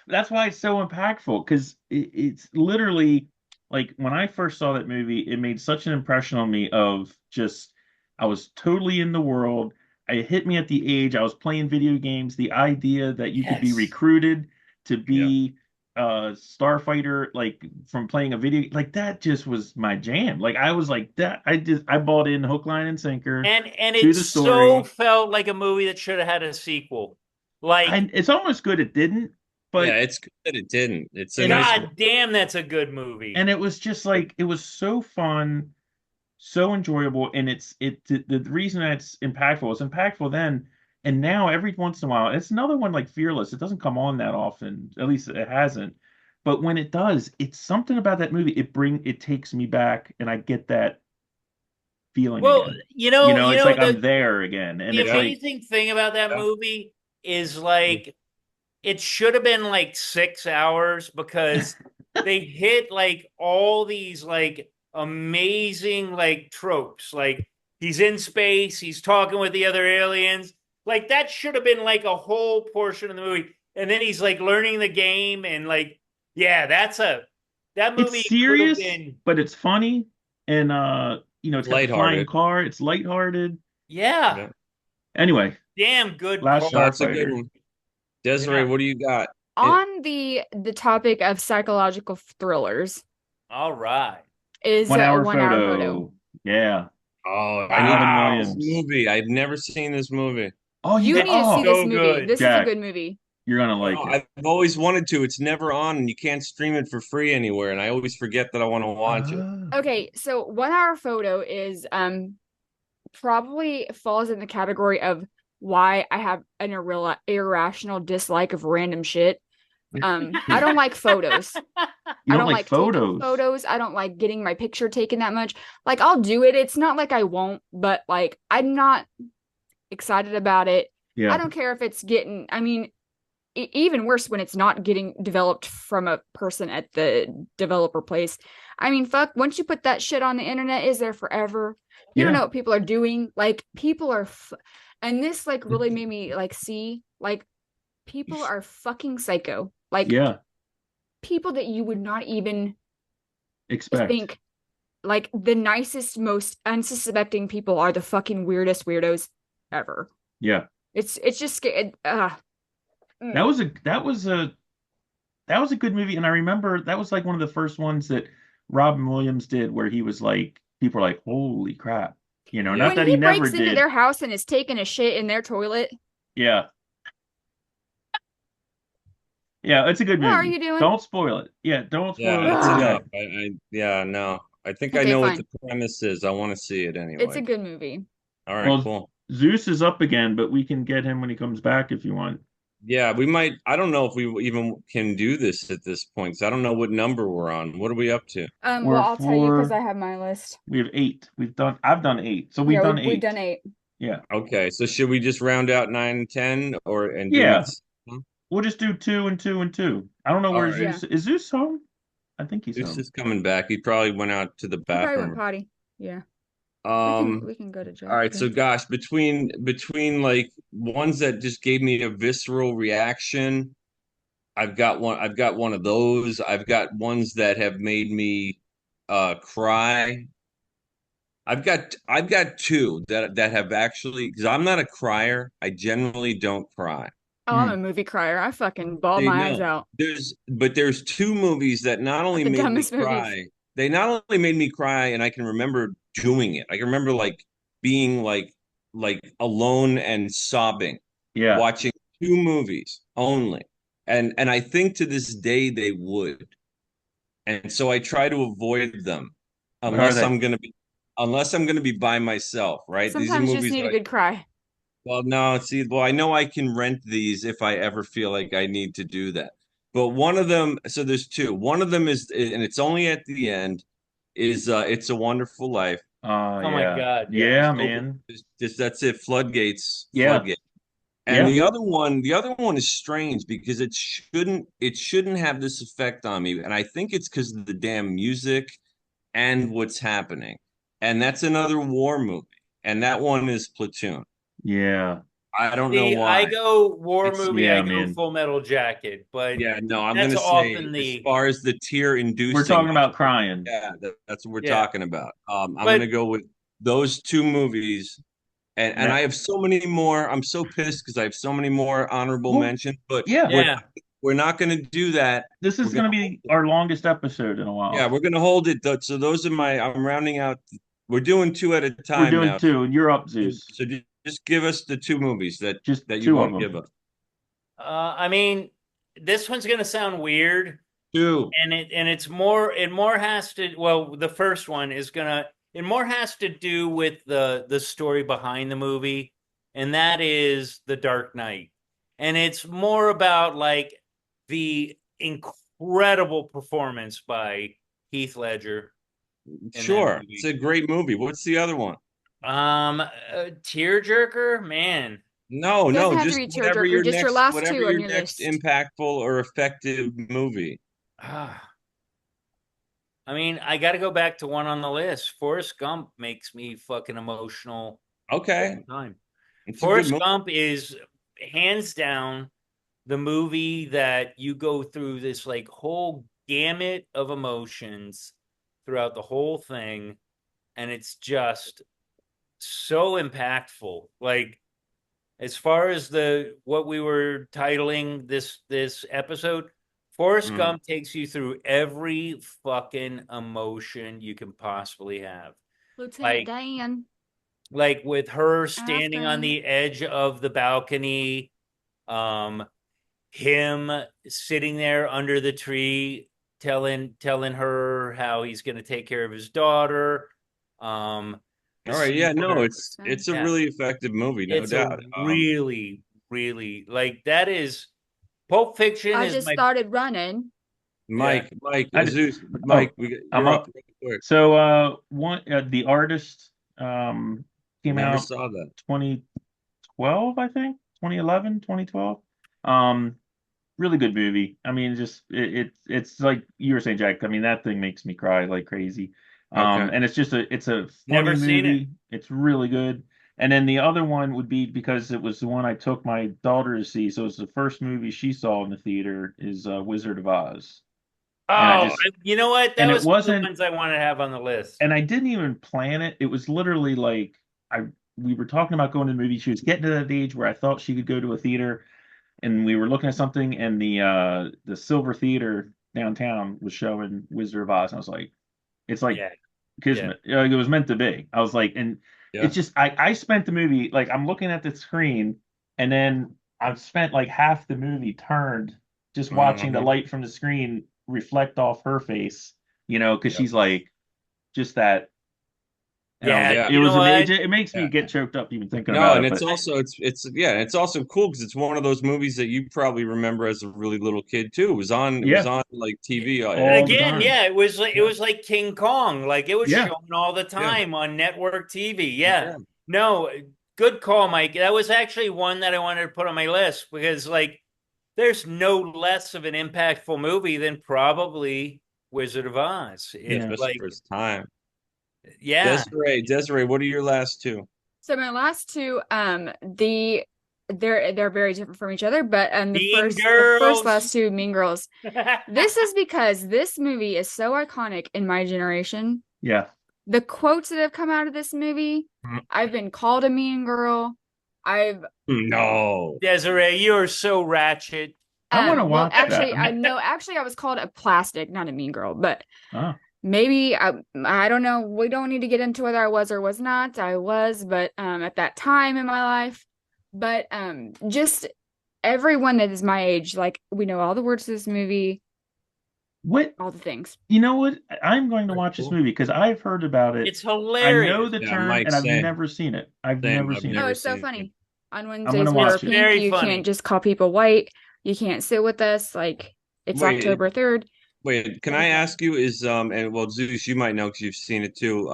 that's why it's so impactful because it's literally like when I first saw that movie, it made such an impression on me of just I was totally in the world. It hit me at the age I was playing video games. The idea that you could be Yes. recruited to Yeah. be a starfighter, like from playing a video, like that just was my jam. Like I was like that. I bought in hook, line, and sinker And to it the so story. felt like a movie that should have had a sequel. Like, It's almost good it didn't, Yeah, but it's good that it didn't. It's a and nice. god damn, that's a good movie. and it was just like it was so fun, so enjoyable, and the reason that it's impactful then, and now every once in a while it's another one like Fearless. It doesn't come on that often, at least it hasn't, but when it does, it's something about that movie. It takes me back, and I get that feeling Well, again. you It's know like I'm there again, and the it's Yeah. like amazing thing about that Yeah. movie is like it should have been like 6 hours because they hit like all these like amazing like tropes. Like he's in space, he's talking with the other aliens. Like that should have been like a whole portion of the movie. And then he's like learning the game and like, yeah, that it's movie could have serious, been, but it's funny, and it's got the flying Lighthearted. car. It's lighthearted. yeah, Yeah. Anyway, damn good Last call. That's a good Starfighter. one. Desiree, Yeah. what do you got? On the topic of psychological thrillers All right. is One a hour 1 hour photo. photo. Yeah. Oh, I need to Robin Wow. see this Williams. movie. I've never seen this movie. Oh, You need to see oh, this So movie. good. This is a Jack, good movie. you're gonna No, like it. I've always wanted to. It's never on, and you can't stream it for free anywhere. And I always forget that I want to watch it. Okay, so 1 hour photo is probably falls in the category of why I have an irrational dislike of random shit. I don't like photos. You I don't don't like like taking photos. photos. I don't like getting my picture taken that much. Like I'll do it. It's not like I won't, but like I'm not excited about it. I Yeah. don't care if it's getting, I mean, even worse when it's not getting developed from a person at the developer place. I mean, fuck, once you put that shit on the internet, is there forever. You don't Yeah. know what people are doing. Like people are, and this like really made me like see like people are fucking psycho. Like Yeah. people that you would not even Expect. think, like the nicest, most unsuspecting people are the fucking weirdest weirdos ever. Yeah. It's just That was a good movie, and I remember that was like one of the first ones that Robin Williams did, where he was like, people are like, "Holy crap!" Yeah. Not when that he he never breaks into did. their house and is taking a shit in their toilet. Yeah. Yeah, it's a good What are movie. you doing? Don't spoil it. Yeah, don't spoil Yeah, it that's for enough. Jack. Yeah, no. I think I Okay, know what fine. the premise is. I want to see it It's anyway. a good movie. All right, Well, cool. Zeus is up again, but we can get him when he comes back if you want. Yeah, we might. I don't know if we even can do this at this point, 'cause I don't know what number we're on. What are we up to? Well, We're I'll tell you because I four. have my list. We have 8. I've done 8. So we've Yeah, done we've 8. done 8. Yeah. Okay, so should we just round out 9 and 10 and do Yeah. it? We'll just do 2 and 2 and 2. I don't know All where right. Zeus is. Zeus home? I think he's Zeus home. is coming back. He probably went out to the He probably went bathroom. potty. Yeah. Um, We can go to Jack. all right, so gosh, between like ones that just gave me a visceral reaction, I've got one of those. I've got ones that have made me cry. I've got two that have actually, because I'm not a crier. I generally don't cry. Oh, I'm a movie crier. I fucking bawled They my eyes know. out. There's two movies that not only The made me dumbest movies. cry, they not only made me cry, and I can remember doing it. I can remember like being like alone and sobbing, Yeah. watching 2 movies only. And I think to this day they would. And so I try to avoid them What are unless they? I'm gonna be by myself, right? These are Sometimes you just movies need that a good cry. well, no, see, well, I know I can rent these if I ever feel like I need to do that. But one of them, so there's 2. One of them is, and it's only at the end, is It's a Wonderful Life. Oh my Yeah. God, yeah. Yeah, Over, man. just that's it, floodgates, Yeah. floodgates. And Yeah. the other one is strange because it shouldn't have this effect on me. And I think it's because of the damn music and what's happening. And that's another war movie. And that one is Platoon. Yeah. I don't know See, I why. go war It's movie, I Yeah, go man. Full Metal Jacket, but yeah, no, I'm that's gonna say often as the far as the tear We're inducing, talking about crying. yeah, that's what we're yeah. talking about. I'm But gonna go with those 2 movies. And Now, I have so many more. I'm so pissed because I have so many more honorable well, mentions, but yeah. yeah, we're not going to do that. This We're is gonna going to hold be it. our longest episode in a Yeah, while. we're gonna hold it. So those are my. I'm rounding out. We're doing 2 at a We're time doing now. 2, and you're up, Zeus. So just give us the 2 movies Just that you 2 of want to give them. us. I mean, this one's gonna sound weird, 2. it more has to, well, the first one is gonna, it more has to do with the story behind the movie, and that is The Dark Knight. And it's more about like the incredible performance by Heath Ledger in that Sure, it's movie. a great movie. What's the other one? Tearjerker, man. No, It no, doesn't have to just be tearjerker, just your last whatever 2 on your your next list. impactful or effective movie. Ah, I mean, I got to go back to one on the list. Forrest Gump makes me fucking emotional all Okay, the time. it's a good Forrest movie. Gump is hands down the movie that you go through this like whole gamut of emotions throughout the whole thing, and it's just so impactful. Like as far as the what we were titling this episode, Forrest Mm. Gump takes you through every fucking emotion you can possibly have. Lieutenant Like Dan, like with her standing on Aspirin. the edge of the balcony, um, him sitting there under the tree telling her how he's going to take care of his daughter. The All right, scene yeah, no, where it's a yeah, really effective movie, no it's a doubt. really, really like that is Pulp Fiction I is just my started running. yeah. Mike, I d- Zeus, oh, Mike, I'm you're up up. real quick. So, one The Artist came Never out saw that. 2012, I think, 2011, 2012. Um, really good movie. I mean, just it's like you were saying, Jack. I mean, that thing makes me cry like crazy. Okay. And it's a funny Never seen it. movie. It's really good. And then the other one would be because it was the one I took my daughter to see, so it's the first movie she saw in the theater is Wizard of Oz. And I Oh, just you know what? That and it was one of the wasn't ones I wanted to have on the list. and I didn't even plan it. It was literally like I we were talking about going to the movie. She was getting to that age where I thought she could go to a theater, and we were looking at something, and the Silver Theater downtown was showing Wizard of Oz, and I was like, it's like Yeah, yeah. kismet. Like, it was meant to be. I was like, and Yeah. it's just I spent the movie like I'm looking at the screen, and then I've spent like half the movie turned just watching the Mhm. light from the screen reflect off her face, because Yep. she's like just that. And I was, Yeah, Yeah. it you know was what? amazing. It makes me Yeah. get choked up even thinking No, about and it. it's But also it's also cool because it's one of those movies that you probably remember as a really little kid too. It was yeah, on like TV And all the again, time. yeah, it Yeah, was like King Kong. Like it was yeah, shown all the Yeah. time on network TV. Yeah. Yeah. No, good call, Mike. That was actually one that I wanted to put on my list because like there's no less of an impactful movie than probably Wizard of Oz. Yeah, It yeah. especially like for its time. yeah. Desiree, what are your last 2? So my last 2, they're very different from each other, but Mean the first Girls. last 2, Mean Girls. This is because this movie is so iconic in my generation. Yeah. The quotes that have come out of this movie, I've been called a mean girl. I've No. Desiree, you're so ratchet. I want to well, watch that. actually I was called a plastic, not a mean girl, but Oh, maybe I don't know. We don't need to get into whether I was or was not. I was, but at that time in my life, but just everyone that is my age, like we know all the words to this movie, What? all the things. You know what? I'm going to watch this Cool. movie because I've heard about it. It's I know hilarious. the Yeah, term, Mike, and I've same. never seen it. I've Same. never I've seen never Oh, it. it's so seen it. funny. On gonna Wednesdays we are watch it. pink. Very You funny. can't just call people white. You can't sit with us. Like it's Wait, October 3rd. Wait, can I ask you, and well, Zeus, you might know because you've seen it too.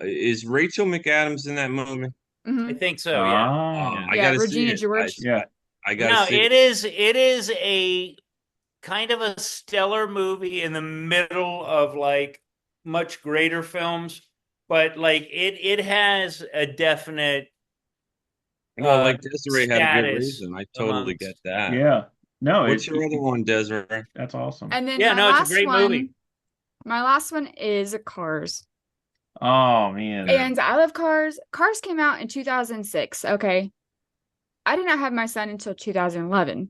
Is Rachel McAdams in that movie? I think so. Yeah. Ah, I Yeah, gotta see Regina it. George. yeah. I gotta No, see it. it is a kind of a stellar movie in the middle of like much greater films, but like it has a definite Well, like Desiree had a good status reason. I totally amongst. get that. Yeah. No, What's your other one, Desiree? that's awesome. And then Yeah, my no, it's a last great movie. my last one is Cars. Oh man. And I love Cars. Cars came out in 2006. Okay. I did not have my son until 2011.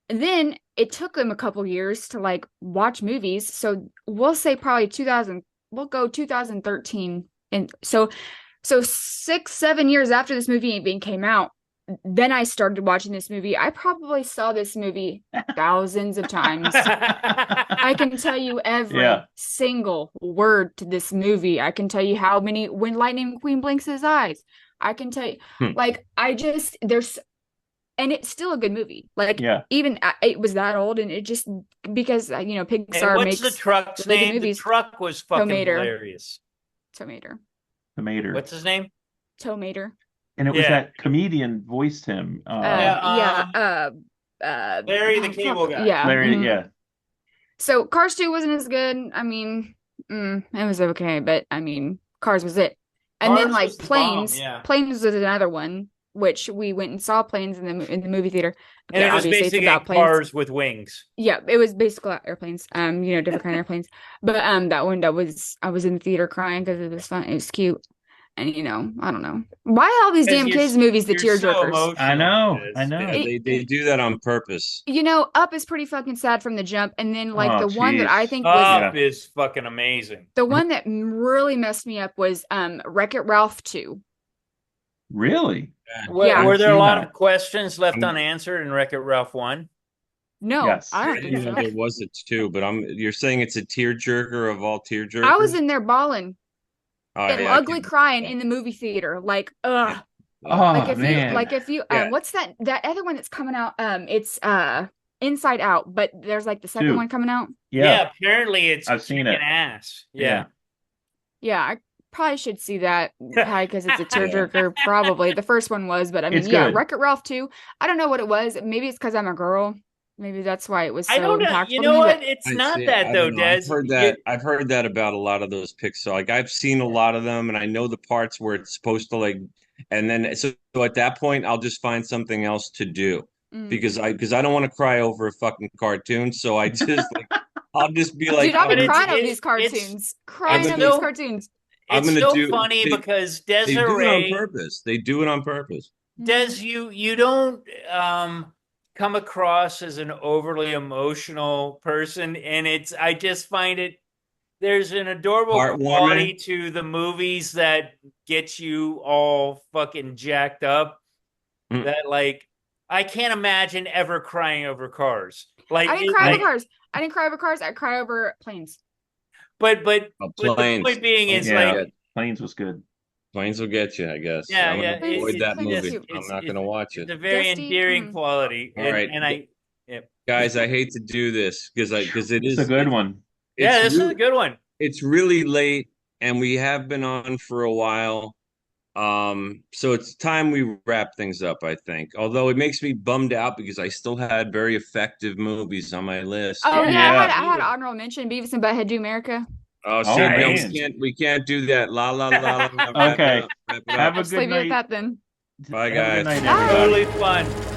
And then it took them a couple years to like watch movies. So we'll say probably 2000, we'll go 2013. And so 6-7 years after this movie being came out, then I started watching this movie. I probably saw this movie thousands of times. I can tell you every Yeah. single word to this movie. I can tell you how many when Lightning McQueen blinks his eyes. I can tell you, like, there's, and it's still a good movie. Like, Yeah. even it was that old, and it just because you know And Pixar what's makes the truck's really good name? The movies. truck was fucking Tomater. hilarious. Tomater. Tomater. What's his name? Tomater. And it was Yeah. that comedian voiced him. Larry the Cable Guy. Yeah. Larry, mhm. yeah. So Cars 2 wasn't as good. I mean, it was okay, but I mean, Cars was it. And then Cars like was the bomb, Planes, yeah. Planes was another one, which we went and saw Planes in the movie theater. And it was obviously it's basically about planes. cars with wings. Yeah, it was basically airplanes. Different kind of airplanes. But that one I was in the theater crying because it was fun. It was cute. And I don't know. Why all these damn kids movies, the You're so tearjerkers? emotional, I know. Liz. I know. Yeah, they do that on purpose. Up is pretty fucking sad from the jump. And then like Oh, the one that I jeez. think was Up is fucking amazing. the one that really messed me up was Wreck-It Ralph 2. Really? Yeah. Were there a seen lot that. of questions left unanswered in Wreck-It Ralph 1? No, Yes. I don't I think didn't know so. there was a two, but you're saying it's a tearjerker of all tearjerkers? I was in there bawling Oh, and yeah, I ugly can't- cray in the movie theater. Like, ugh. Oh Like if you Yeah. what's that other one that's coming out? It's Inside Out, but there's like the second Two. one coming out. Yeah. Apparently it's I've seen kicking it. ass. Yeah. Yeah, I probably should see that because it's a tearjerker. Probably the first one was, but I mean, It's good. Wreck-It Ralph 2. I don't know what it was. Maybe it's because I'm a girl. Maybe that's why it was so I don't know. impactful You to know me, what? but It's I not see. that I though, don't know. Des. I've heard that about a lot of those Pixar. Like I've seen a lot of them, and I know the parts where it's supposed to like, and then so at that point, I'll just find something else to do because I don't want to cry over a fucking cartoon. So I just like I'll just be like, dude, I've but been it's- crying over it's- these cartoons. I'm Crying over gonna- these cartoons. I'm It's gonna so do- funny because they do it on Desiree, purpose. They do it on purpose. Des, you don't come across as an overly emotional person, and I just find it. There's an adorable Heartwarming. quality to the movies that get you all fucking jacked up. Mm. That like I can't imagine ever crying over Cars. Like I didn't cry over Cars. I didn't cry over Cars. I cry over Planes. But the Planes. point being is Yeah. like Planes was good. Planes will get you, I guess. Yeah, I'm yeah, gonna avoid that it's- movie. it's- I'm not gonna watch it's it. a very Dusty, endearing quality. All right. Guys, I hate to do this because it It's is a good one. yeah, it's this is really- a good one. It's really late, and we have been on for a while. So it's time we wrap things up, I think. Although it makes me bummed out because I still had very effective movies on my list. Oh yeah, Yeah. I had honorable mention. Beavis and Butthead Do America. Oh, Oh, shit! No, man. we can't do that. La la la. la. Wrap it Okay. up, wrap it Have up. a Just good leave it night. at that then. Bye, Have a good guys. night, Bye. everybody. Totally fun.